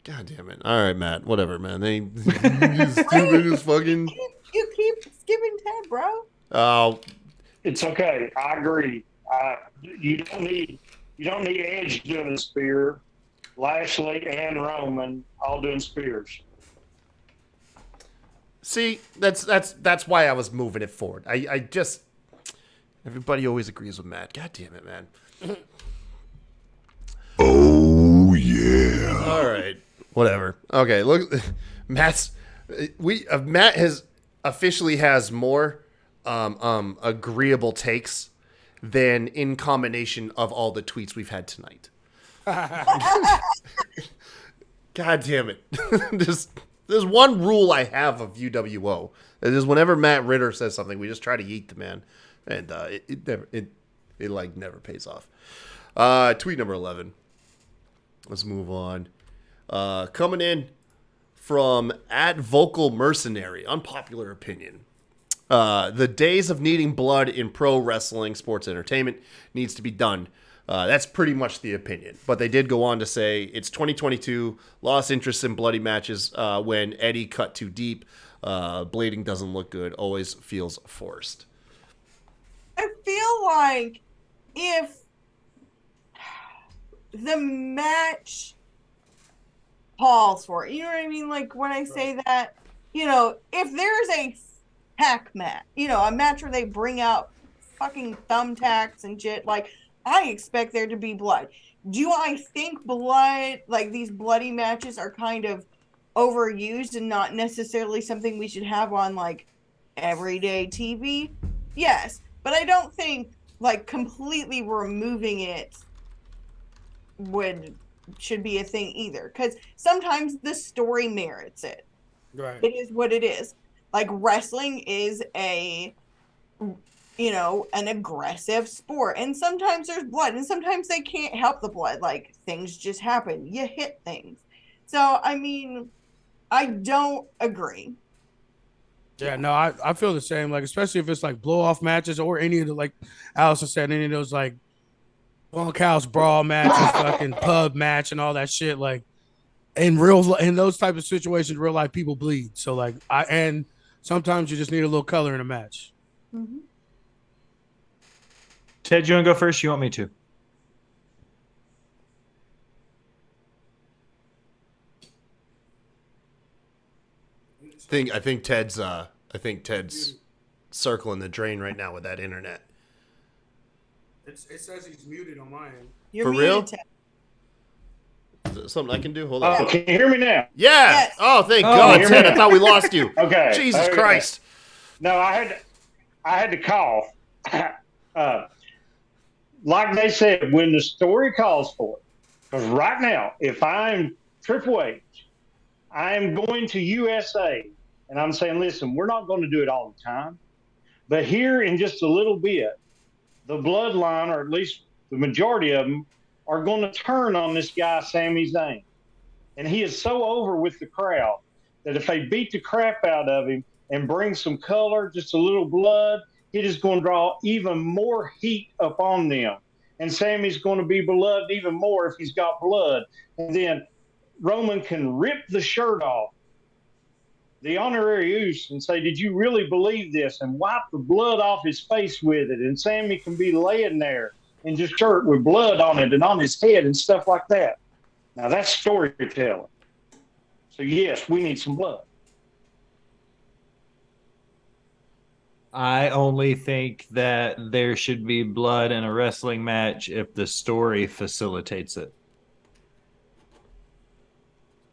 God damn it. All right, Matt. Whatever, man. They stupid as fucking. You keep skipping Ted, bro. Oh. It's okay. I agree. You don't need Edge doing a spear. Lashley and Roman all doing spears. See, that's why I was moving it forward. I just everybody always agrees with Matt. God damn it, man. Oh yeah. All right, whatever. Okay, look, Matt has officially has more agreeable takes than in combination of all the tweets we've had tonight. God damn it. There's one rule I have of UWO. It is whenever Matt Ritter says something, we just try to yeet the man. And it never pays off. Tweet number 11. Let's move on. Coming in from @VocalMercenary, unpopular opinion. The days of needing blood in pro wrestling sports entertainment needs to be done. That's pretty much the opinion. But they did go on to say it's 2022, lost interest in bloody matches when Eddie cut too deep. Blading doesn't look good, always feels forced. I feel like if the match calls for it, you know what I mean? Like when I say that, if there's a hack match, a match where they bring out fucking thumbtacks and shit, like I expect there to be blood. Do I think blood, like these bloody matches are kind of overused and not necessarily something we should have on like everyday TV? Yes, but I don't think like completely removing it should be a thing either, because sometimes the story merits it. Right. It is what it is. Like wrestling is an aggressive sport, and sometimes there's blood, and sometimes they can't help the blood. Like things just happen. You hit things. So I mean, I don't agree. Yeah, no, I feel the same. Like, especially if it's like blow off matches or any of the, like Alison said, any of those like bunkhouse brawl matches, fucking pub match, and all that shit. Like in those type of situations, real life people bleed. So like and sometimes you just need a little color in a match. Mm-hmm. Ted, you want to go first? You want me to? I think Ted's circling the drain right now with that internet. It says he's muted on my end. You're For muted, real? Ted. Is there something I can do? Hold Oh, on. can you hear me now? Yeah. Yes. Oh, thank Oh, God, you're Ted. I right. thought we lost you. Okay. Jesus Okay. Christ. No, I had to cough. Like they said, when the story calls for it. Because right now, if I'm Triple H, I am going to USA, and I'm saying, listen, we're not going to do it all the time, but here in just a little bit, the bloodline, or at least the majority of them, are going to turn on this guy, Sami Zayn. And he is so over with the crowd that if they beat the crap out of him and bring some color, just a little blood, it is going to draw even more heat upon them. And Sammy's going to be beloved even more if he's got blood. And then Roman can rip the shirt off, the honorarius, and say, did you really believe this? And wipe the blood off his face with it. And Sammy can be laying there in just shirt with blood on it and on his head and stuff like that. Now that's storytelling. So yes, we need some blood. I only think that there should be blood in a wrestling match if the story facilitates it.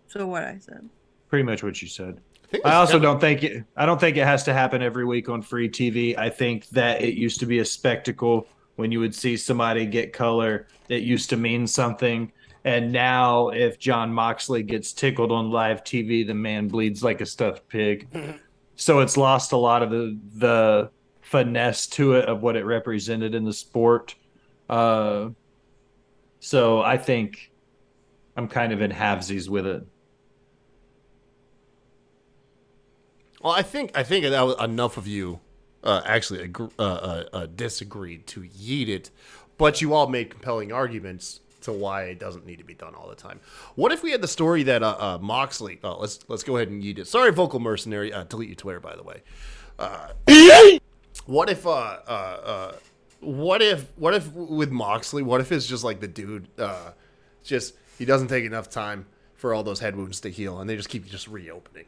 So what I said. Pretty much what you said. think I also kinda- don't think it. I don't think it has to happen every week on free TV. I think that it used to be a spectacle when you would see somebody get color. It used to mean something, and now if John Moxley gets tickled on live TV, the man bleeds like a stuffed pig. So it's lost a lot of the finesse to it of what it represented in the sport. So I think I'm kind of in halvesies with it. Well, I think that was enough of you actually disagreed to yeet it, but you all made compelling arguments to why it doesn't need to be done all the time. What if we had the story that Moxley? Oh, let's go ahead and yeet it. Sorry, vocal mercenary. Delete your Twitter, by the way. What if with Moxley? What if it's just like the dude? Just he doesn't take enough time for all those head wounds to heal, and they just keep just reopening.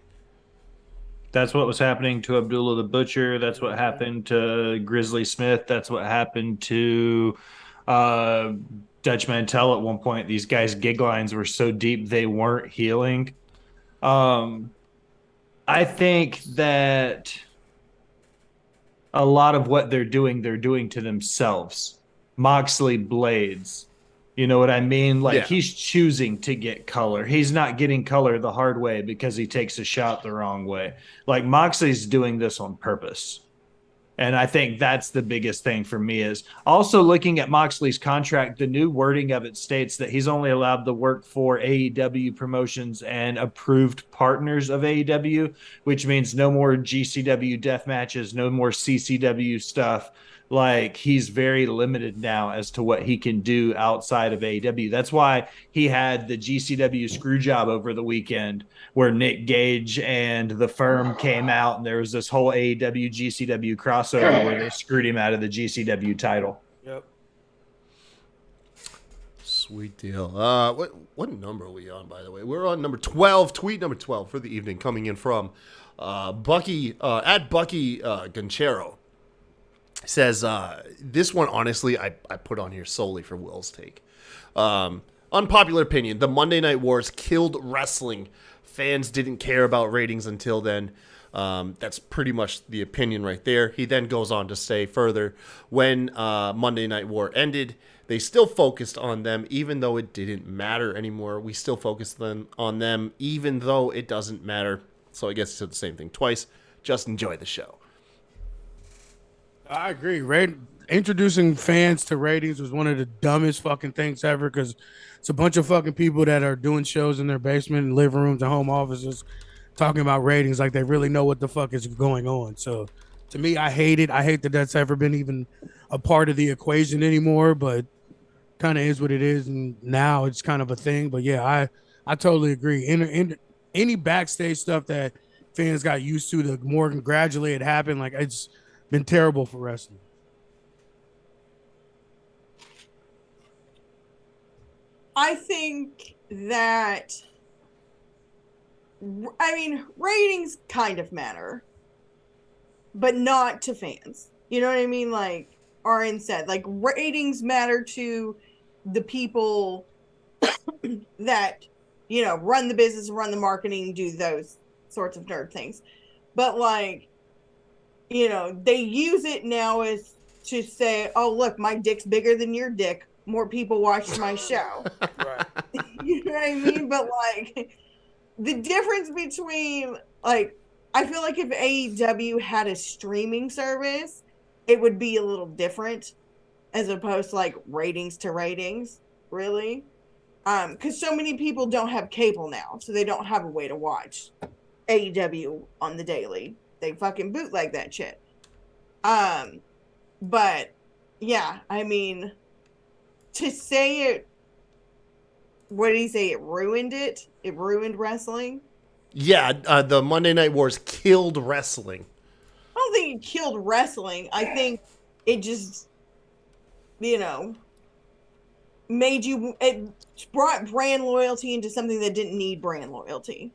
That's what was happening to Abdullah the Butcher. That's what happened to Grizzly Smith. That's what happened to Dutch Mantel at one point. These guys' gig lines were so deep they weren't healing. I think that a lot of what they're doing to themselves. Moxley blades. You know what I mean? Like, Yeah. He's choosing to get color. He's not getting color the hard way because he takes a shot the wrong way. Like, Moxley's doing this on purpose. And I think that's the biggest thing for me is also looking at Moxley's contract. The new wording of it states that he's only allowed to work for AEW promotions and approved partners of AEW, which means no more GCW death matches, no more CCW stuff. Like, he's very limited now as to what he can do outside of AEW. That's why he had the GCW screw job over the weekend where Nick Gage and the Firm came out and there was this whole AEW GCW crossover where they screwed him out of the GCW title. Yep. Sweet deal. What number are we on, by the way? We're on number 12, tweet number 12 for the evening, coming in from Bucky, at Bucky Gonchero. Says, this one, honestly, I put on here solely for Will's take. Unpopular opinion. The Monday Night Wars killed wrestling. Fans didn't care about ratings until then. That's pretty much the opinion right there. He then goes on to say further, when Monday Night War ended, they still focused on them, even though it didn't matter anymore. We still focused on them, even though it doesn't matter. So I guess he said the same thing twice. Just enjoy the show. I agree. Introducing fans to ratings was one of the dumbest fucking things ever because it's a bunch of fucking people that are doing shows in their basement and living rooms and home offices talking about ratings like they really know what the fuck is going on. So to me, I hate it. I hate that that's ever been even a part of the equation anymore, but kind of is what it is, and now it's kind of a thing. But yeah, I totally agree. In any backstage stuff that fans got used to, the more gradually it happened, like it's been terrible for wrestling. I think that, I mean, ratings kind of matter, but not to fans. You know what I mean? Like RN said, like ratings matter to the people that, you know, run the business, run the marketing, do those sorts of nerd things. But like, you know, they use it now as to say, oh, look, my dick's bigger than your dick. More people watched my show. Right. You know what I mean? But like, the difference between, like, I feel like if AEW had a streaming service, it would be a little different as opposed to like ratings to ratings, really. Because so many people don't have cable now, so they don't have a way to watch AEW on the daily. They fucking bootleg that shit. But yeah, I mean, to say it, what did he say? It ruined it. It ruined wrestling. Yeah, the Monday Night Wars killed wrestling. I don't think it killed wrestling. I think it just, you know, it brought brand loyalty into something that didn't need brand loyalty.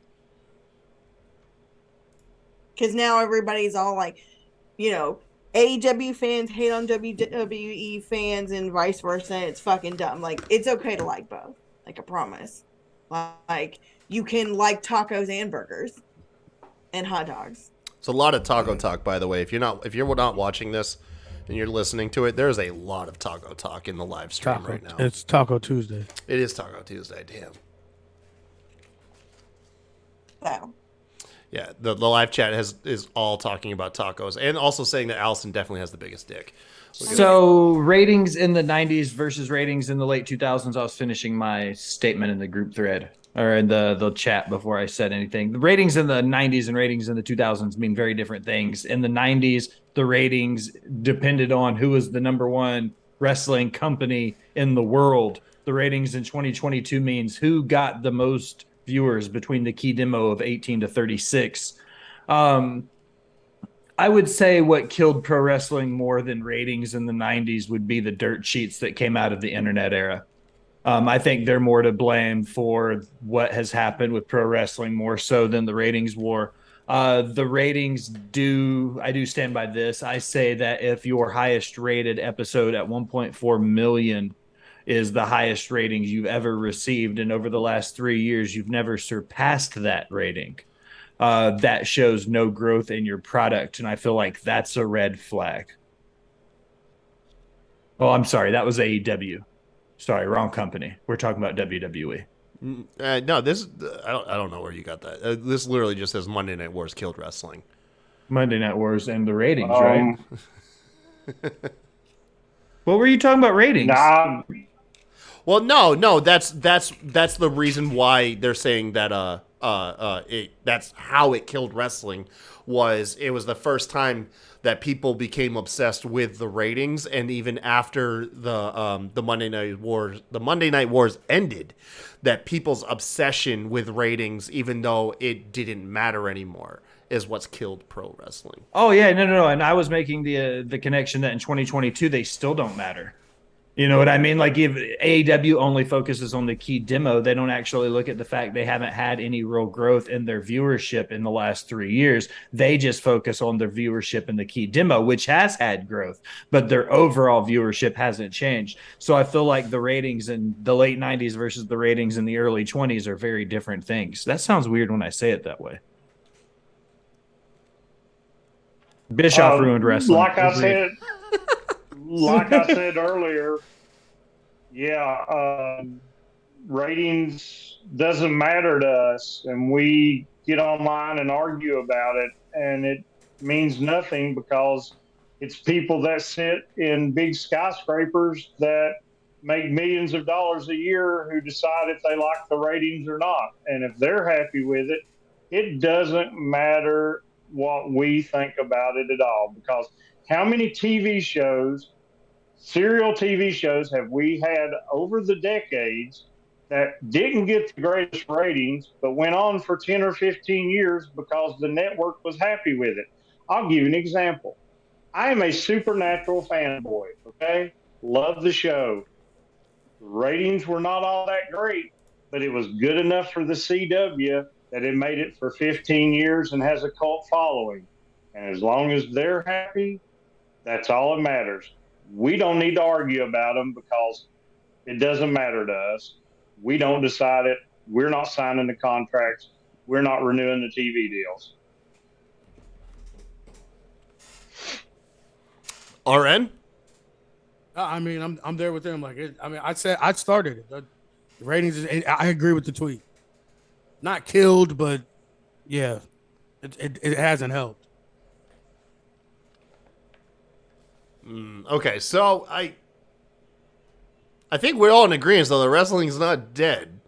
Because now everybody's all like, you know, AEW fans hate on WWE fans and vice versa. And it's fucking dumb. Like, it's okay to like both. Like, I promise. Like, you can like tacos and burgers and hot dogs. It's a lot of taco talk, by the way. If you're not watching this and you're listening to it, there's a lot of taco talk in the live stream right now. It's Taco Tuesday. It is Taco Tuesday, damn. So. Yeah, the live chat is all talking about tacos and also saying that Alison definitely has the biggest dick. So ratings in the 90s versus ratings in the late 2000s. I was finishing my statement in the group thread or in the chat before I said anything. The ratings in the 90s and ratings in the 2000s mean very different things. In the 90s, the ratings depended on who was the number one wrestling company in the world. The ratings in 2022 means who got the most viewers between the key demo of 18 to 36. I would say what killed pro wrestling more than ratings in the 90s would be the dirt sheets that came out of the internet era. I think they're more to blame for what has happened with pro wrestling more so than the ratings war. The ratings I do stand by this. I say that if your highest rated episode at 1.4 million is the highest ratings you've ever received, and over the last 3 years, you've never surpassed that rating, that shows no growth in your product. And I feel like that's a red flag. Oh, I'm sorry. That was AEW. Sorry, wrong company. We're talking about WWE. No, this I don't know where you got that. This literally just says Monday Night Wars killed wrestling. Monday Night Wars and the ratings, right? What were you talking about ratings? Nah. Well, no, that's the reason why they're saying that that's how it killed wrestling. It was the first time that people became obsessed with the ratings, and even after the Monday Night Wars ended, that people's obsession with ratings, even though it didn't matter anymore, is what's killed pro wrestling. Oh yeah, no, and I was making the connection that in 2022 they still don't matter. You know what I mean? Like if AEW only focuses on the key demo, they don't actually look at the fact they haven't had any real growth in their viewership in the last 3 years. They just focus on their viewership in the key demo, which has had growth, but their overall viewership hasn't changed. So I feel like the ratings in the late 90s versus the ratings in the early 20s are very different things. That sounds weird when I say it that way. Bischoff ruined wrestling. Like I said earlier, yeah, ratings doesn't matter to us, and we get online and argue about it, and it means nothing because it's people that sit in big skyscrapers that make millions of dollars a year who decide if they like the ratings or not. And if they're happy with it, it doesn't matter what we think about it at all, because how many TV shows serial TV shows have we had over the decades that didn't get the greatest ratings, but went on for 10 or 15 years because the network was happy with it? I'll give you an example. I am a Supernatural fanboy, okay? Love the show. The ratings were not all that great, but it was good enough for the CW that it made it for 15 years and has a cult following. And as long as they're happy, that's all that matters. We don't need to argue about them because it doesn't matter to us. We don't decide it. We're not signing the contracts. We're not renewing the TV deals. RN? I mean, I'm there with them. Like, I said I started it. The ratings. I agree with the tweet. Not killed, but yeah, it hasn't helped. Okay, so I think we're all in agreement, though. The wrestling's not dead.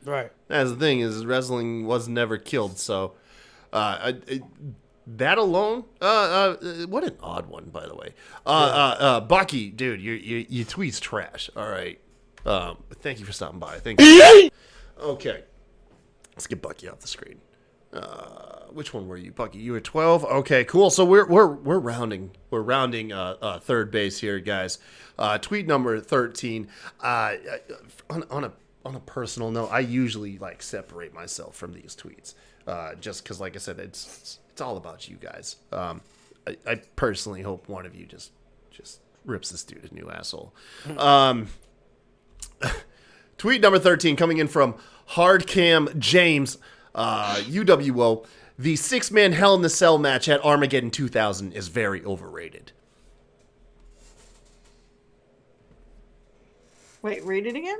Right. That's the thing, is wrestling was never killed. So that alone, what an odd one, by the way. Bucky, dude, your tweet's trash. All right. Thank you for stopping by. Thank you. Okay. Let's get Bucky off the screen. Which one were you, Bucky? You were 12. Okay, cool. So we're rounding third base here, guys. Tweet number 13. On a personal note, I usually like separate myself from these tweets, just because, like I said, it's all about you guys. I personally hope one of you just rips this dude a new asshole. Tweet number 13 coming in from Hardcam James, UWO. The 6-man Hell in the Cell match at Armageddon 2000 is very overrated. Wait, read it again?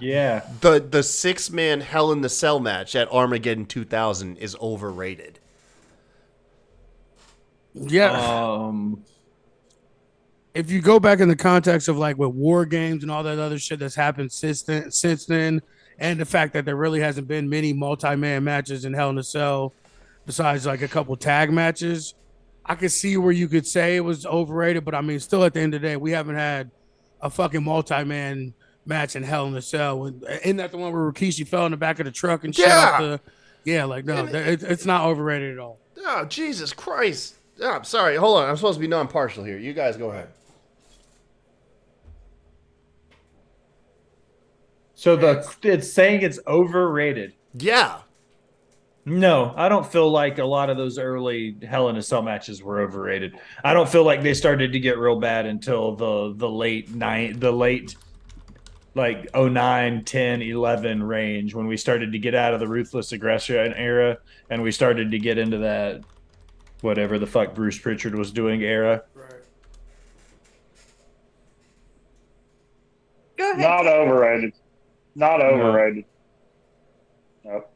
Yeah. The 6-man Hell in the Cell match at Armageddon 2000 is overrated. Yeah. If you go back in the context of like with War Games and all that other shit that's happened since then, and the fact that there really hasn't been many multi-man matches in Hell in a Cell besides like a couple tag matches, I could see where you could say it was overrated, but I mean, still at the end of the day, we haven't had a fucking multi-man match in Hell in a Cell. Isn't that the one where Rikishi fell in the back of the truck and shit? Yeah. Like, no, it's not overrated at all. Oh, Jesus Christ. Oh, I'm sorry. Hold on. I'm supposed to be non-partial here. You guys go ahead. So it's saying it's overrated. Yeah. No, I don't feel like a lot of those early Hell in a Cell matches were overrated. I don't feel like they started to get real bad until the late like 09, 10, 11 range, when we started to get out of the Ruthless Aggression era and we started to get into that whatever the fuck Bruce Pritchard was doing era. Right. Go ahead. Not overrated. Not overrated. Nope.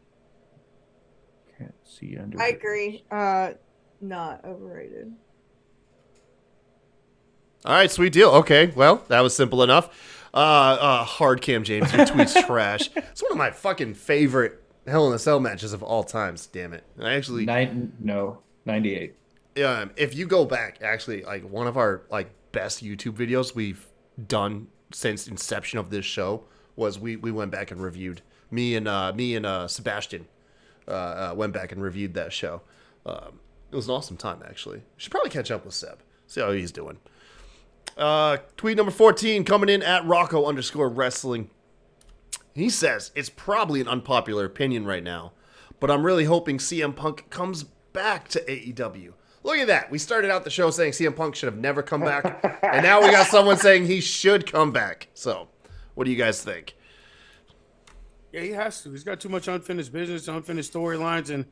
Can't see under. I agree. Not overrated. All right, sweet deal. Okay, well, that was simple enough. Hardcam James, your tweet's trash. It's one of my fucking favorite Hell in a Cell matches of all times. Damn it! And I actually 98. If you go back, actually, like one of our like best YouTube videos we've done since inception of this show was we went back and reviewed me and Sebastian went back and reviewed that show. It was an awesome time, actually. Should probably catch up with Seb, see how he's doing. Tweet number 14 coming in at Rocco_wrestling. He says, it's probably an unpopular opinion right now, but I'm really hoping CM Punk comes back to AEW. Look at that. We started out the show saying CM Punk should have never come back, and now we got someone saying he should come back. So, what do you guys think? Yeah, he has to. He's got too much unfinished business, unfinished storylines, and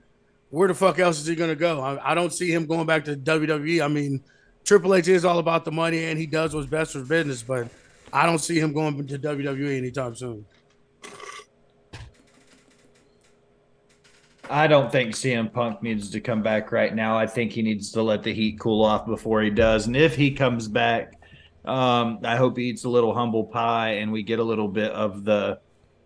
where the fuck else is he going to go? I don't see him going back to WWE. I mean, Triple H is all about the money, and he does what's best for business, but I don't see him going to WWE anytime soon. I don't think CM Punk needs to come back right now. I think he needs to let the heat cool off before he does. And if he comes back, I hope he eats a little humble pie and we get a little bit of the,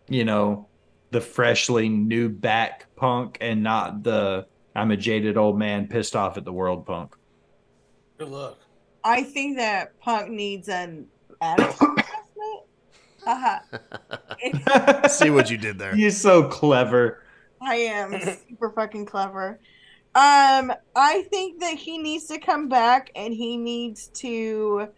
the freshly new back Punk and not the I'm a jaded old man pissed off at the world Punk. Good luck. I think that Punk needs an attitude adjustment. Uh-huh. See what you did there. You're so clever. I am super fucking clever. I think that he needs to come back and he needs to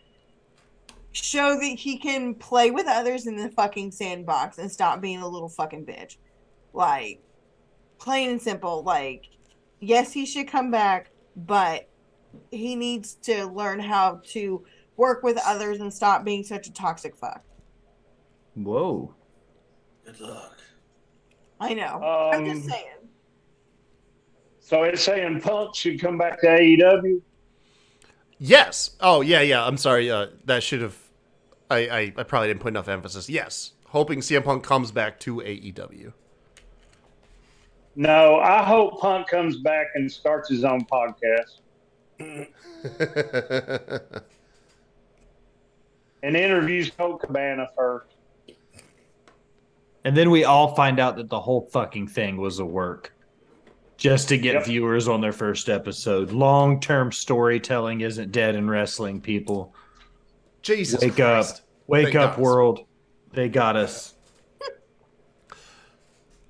show that he can play with others in the fucking sandbox and stop being a little fucking bitch. Like, plain and simple. Like, yes, he should come back, but he needs to learn how to work with others and stop being such a toxic fuck. Whoa. Good luck. I know. I'm just saying. So it's saying Punk should come back to AEW? Yes. Oh, yeah. I'm sorry. That should have... I probably didn't put enough emphasis. Yes. Hoping CM Punk comes back to AEW. No, I hope Punk comes back and starts his own podcast. And interviews Colt Cabana first. And then we all find out that the whole fucking thing was a work. Just to get viewers on their first episode. Long-term storytelling isn't dead in wrestling, people. Jesus Wake Christ. up. Wake They up, got us. world. They got us.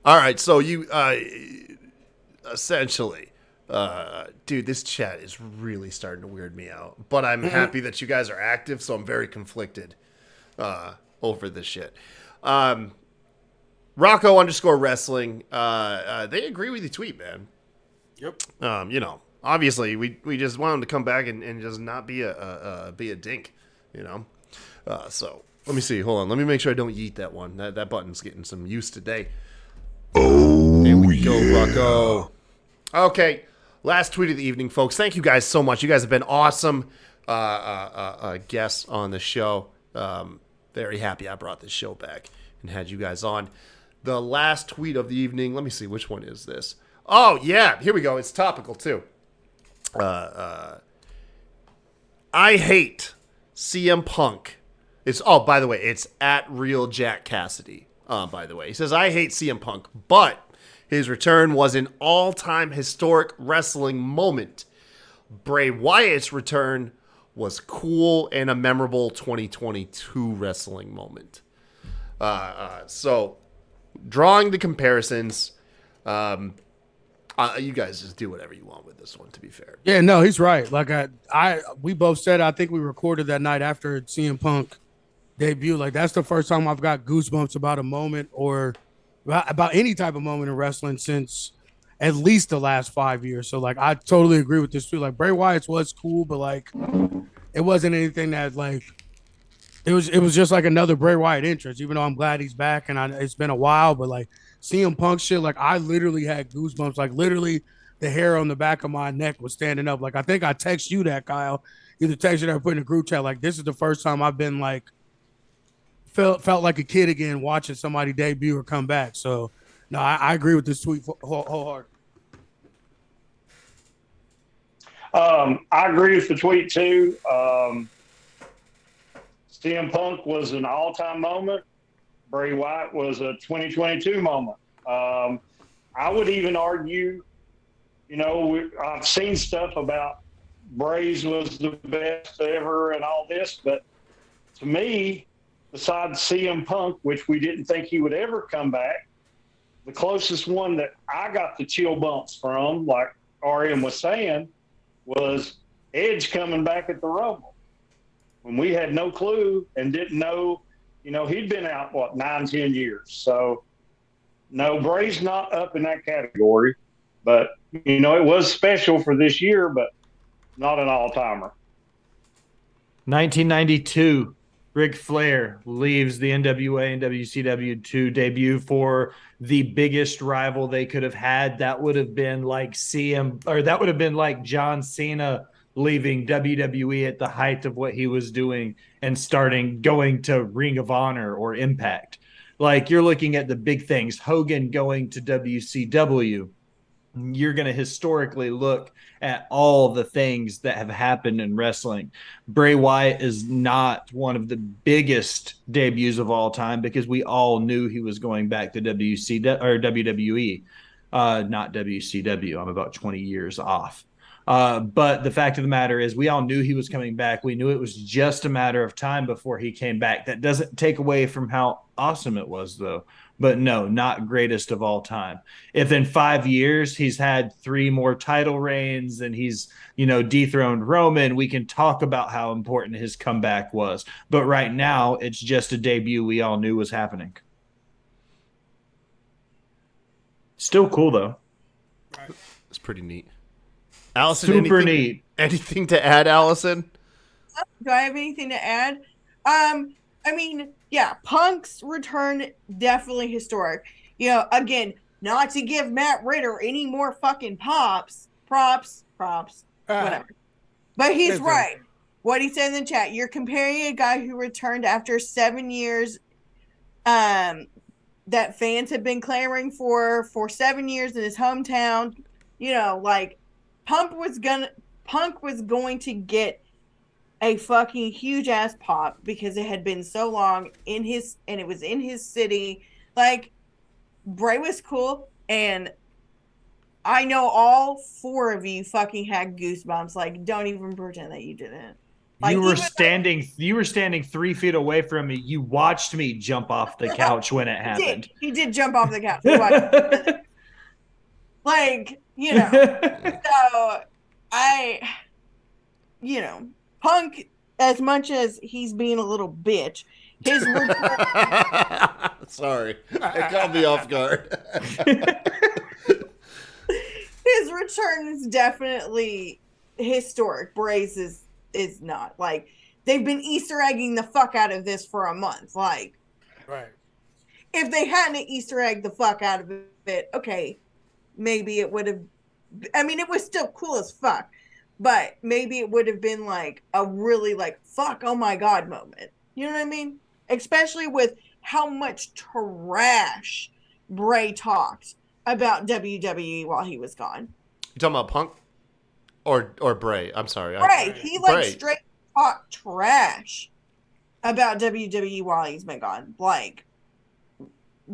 All right, so you essentially, dude, this chat is really starting to weird me out. But I'm happy that you guys are active, so I'm very conflicted over this shit. Rocco_wrestling, they agree with the tweet, man. Yep. Obviously we just want him to come back and just not be a dink, So let me see. Hold on. Let me make sure I don't yeet that one. That button's getting some use today. There we go, Rocco. Okay, last tweet of the evening, folks. Thank you guys so much. You guys have been awesome guests on the show. Very happy I brought this show back and had you guys on. The last tweet of the evening. Let me see. Which one is this? Oh, yeah. Here we go. It's topical, too. I hate CM Punk. By the way, it's at Real Jack Cassidy. By the way, he says, I hate CM Punk, but his return was an all-time historic wrestling moment. Bray Wyatt's return was cool and a memorable 2022 wrestling moment. So, drawing the comparisons, you guys just do whatever you want with this one, to be fair. Yeah, no, he's right. Like we both said, I think we recorded that night after CM Punk debut. Like, that's the first time I've got goosebumps about a moment or about any type of moment in wrestling since at least the last 5 years. So, like, I totally agree with this too. Like, Bray Wyatt's was cool, but like, it wasn't anything that like, it was just like another Bray Wyatt entrance. Even though I'm glad he's back and it's been a while, but like CM Punk shit, like I literally had goosebumps. Like literally, the hair on the back of my neck was standing up. Like I think I text you that, Kyle. Either text you or put in a group chat. Like this is the first time I've been like felt like a kid again watching somebody debut or come back. So no, I agree with this tweet wholeheartedly. I agree with the tweet too. CM Punk was an all-time moment. Bray Wyatt was a 2022 moment. I would even argue, I've seen stuff about Bray's was the best ever and all this, but to me, besides CM Punk, which we didn't think he would ever come back, the closest one that I got the chill bumps from, like RM was saying, was Edge coming back at the Rumble. When we had no clue and didn't know, he'd been out, 9-10 years. So, no, Bray's not up in that category. But, it was special for this year, but not an all-timer. 1992, Ric Flair leaves the NWA and WCW to debut for the biggest rival they could have had. That would have been like that would have been like John Cena leaving WWE at the height of what he was doing and going to Ring of Honor or Impact. Like you're looking at the big things, Hogan going to WCW. You're going to historically look at all the things that have happened in wrestling. Bray Wyatt is not one of the biggest debuts of all time because we all knew he was going back to WWE, not WCW. I'm about 20 years off. But the fact of the matter is, we all knew he was coming back. We knew it was just a matter of time before he came back. That doesn't take away from how awesome it was, though. But no, not greatest of all time. If in 5 years he's had 3 more title reigns and he's, dethroned Roman, we can talk about how important his comeback was. But right now, it's just a debut we all knew was happening. Still cool, though. It's pretty neat. Alison, Super neat. Anything to add, Alison? Do I have anything to add? Punk's return definitely historic. Again, not to give Matt Ritter any more fucking props, whatever. But he's right. What he said in the chat, you're comparing a guy who returned after 7 years, that fans have been clamoring for 7 years in his hometown. Punk was going to get a fucking huge ass pop because it had been so long and it was in his city. Bray was cool, and I know all 4 of you fucking had goosebumps. Don't even pretend that you didn't. You were standing 3 feet away from me. You watched me jump off the couch when it happened. He did jump off the couch. So Punk, as much as he's being a little bitch, his sorry, it caught me off guard. His return is definitely historic. Bray's is not. They've been Easter egging the fuck out of this for a month. Right. If they hadn't Easter egged the fuck out of it, okay, maybe it would have. It was still cool as fuck, but maybe it would have been a really fuck, oh my god moment. You know what I mean? Especially with how much trash Bray talked about WWE while he was gone. You talking about Punk or Bray? I'm sorry. Bray. He straight talked trash about WWE while he's been gone.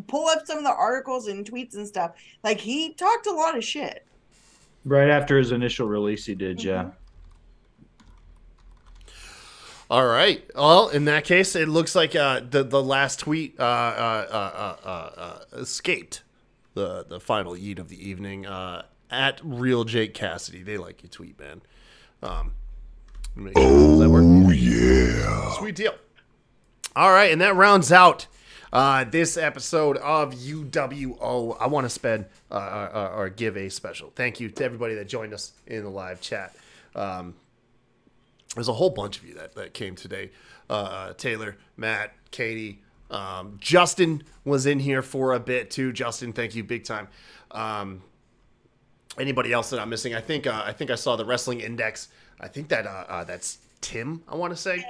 Pull up some of the articles and tweets and stuff. He talked a lot of shit. Right after his initial release, he did, yeah. All right. Well, in that case, it looks like the last tweet escaped the final yeet of the evening. At Real Jake Cassidy, they like your tweet, man. Does that work? Oh, yeah. Sweet deal. All right, and that rounds out this episode of UWO. I want to spend or give a special thank you to everybody that joined us in the live chat. There's a whole bunch of you that came today. Taylor, Matt, Katie, Justin was in here for a bit too. Justin, thank you big time. Anybody else that I'm missing? I think I saw the Wrestling Index. I think that's Tim, I want to say.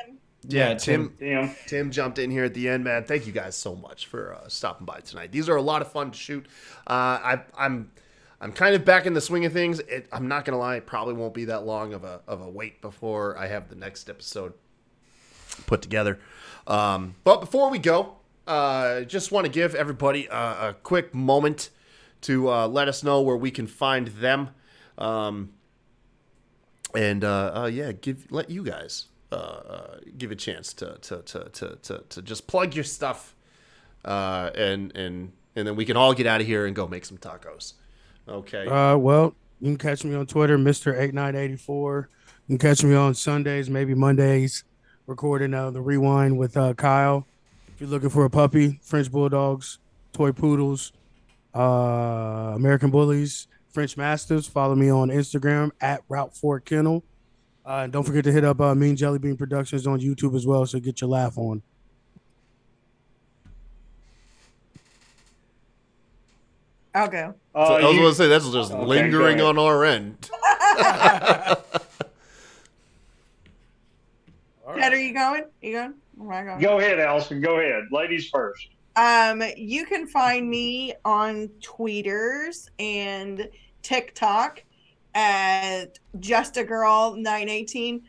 Yeah, Tim jumped in here at the end, man. Thank you guys so much for stopping by tonight. These are a lot of fun to shoot. I'm kind of back in the swing of things. I'm not gonna lie, it probably won't be that long of a wait before I have the next episode put together. But before we go, just want to give everybody a quick moment to let us know where we can find them, and let you guys give a chance to just plug your stuff, and then we can all get out of here and go make some tacos. Okay. Well, you can catch me on Twitter, Mr. 8984. You can catch me on Sundays, maybe Mondays, recording the Rewind with Kyle. If you're looking for a puppy, French Bulldogs, Toy Poodles, American Bullies, French Masters, follow me on Instagram at Route 4 Kennel. And don't forget to hit up Mean Jelly Bean Productions on YouTube as well, so get your laugh on. I'll go. I was going to say, that's just lingering on our end. Ted, are you going? Am I going? Go ahead, Alison. Go ahead. Ladies first. You can find me on Tweeters and TikTok at justagirl918.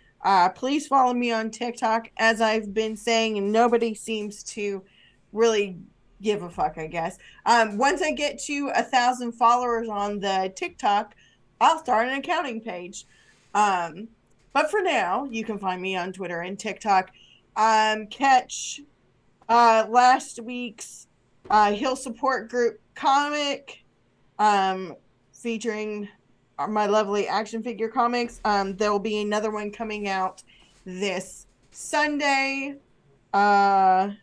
Please follow me on TikTok, as I've been saying, and nobody seems to really give a fuck, I guess. Once I get to 1,000 followers on the TikTok, I'll start an accounting page. But for now, you can find me on Twitter and TikTok. Catch last week's Heel Support Group comic featuring my lovely action figure comics. There will be another one coming out this Sunday. Watch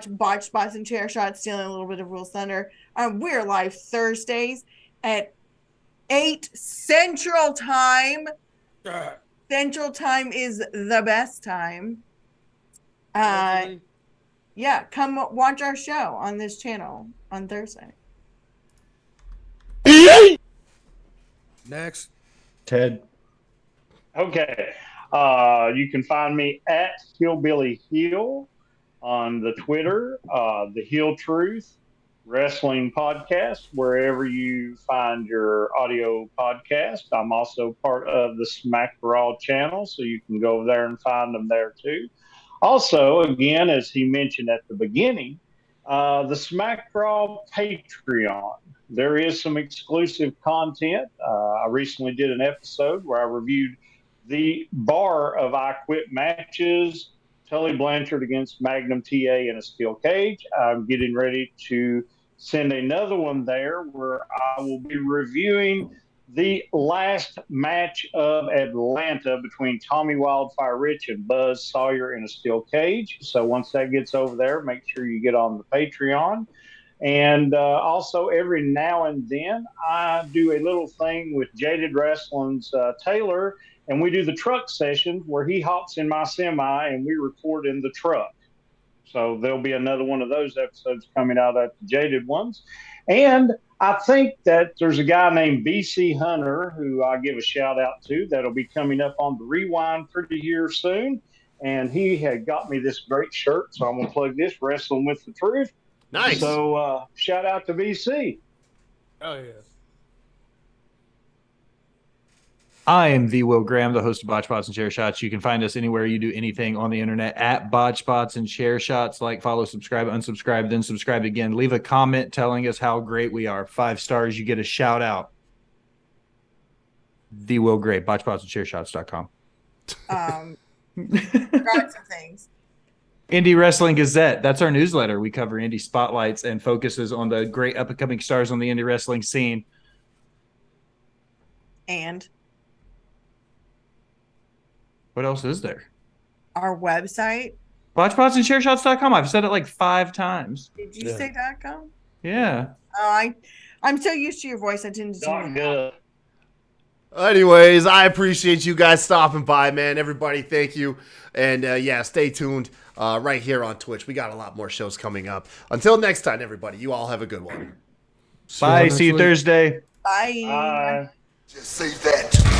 Botch Spots and Chair Shots, stealing a little bit of Rules Thunder. We're live Thursdays at 8 Central Time. Central Time is the best time. Yeah, come watch our show on this channel on Thursday. Next. Ted. Okay. You can find me at Hillbilly Heel on the Twitter, the Heel Truth Wrestling Podcast, wherever you find your audio podcast. I'm also part of the Smack Raw channel, so you can go there and find them there too. Also, again, as he mentioned at the beginning, the Smack Raw Patreon. There is some exclusive content. I recently did an episode where I reviewed the bar of I Quit matches, Tully Blanchard against Magnum TA in a steel cage. I'm getting ready to send another one there where I will be reviewing the last match of Atlanta between Tommy Wildfire Rich and Buzz Sawyer in a steel cage. So once that gets over there, make sure you get on the Patreon. And also every now and then I do a little thing with Jaded Wrestling's Taylor, and we do the truck sessions where he hops in my semi and we record in the truck. So there'll be another one of those episodes coming out at the Jaded ones. And I think that there's a guy named BC Hunter who I give a shout out to that'll be coming up on the Rewind pretty here soon. And he had got me this great shirt, so I'm going to plug this, Wrestling with the Truth. Nice. So shout out to BC. Oh, yeah. I am the Will Graham, the host of Botch Spots and Chair Shots. You can find us anywhere you do anything on the internet at Botch Spots and Chair Shots. Like, follow, subscribe, unsubscribe, then subscribe again. Leave a comment telling us how great we are. 5 stars, you get a shout out. The Will Gray, BotchSpotsandChairShots.com. Got some things. Indie Wrestling Gazette. That's our newsletter. We cover indie spotlights and focuses on the great up-and-coming stars on the indie wrestling scene. And What else is there? our website. BotchSpotsandChairShots.com. I've said it like 5 times. Did you say .com? Yeah. Oh, I'm so used to your voice. I didn't see it. Good. Anyways, I appreciate you guys stopping by, man. Everybody, thank you. And yeah, stay tuned right here on Twitch. We got a lot more shows coming up. Until next time, everybody, you all have a good one. Bye. See you Thursday. Bye. Bye. Just say that.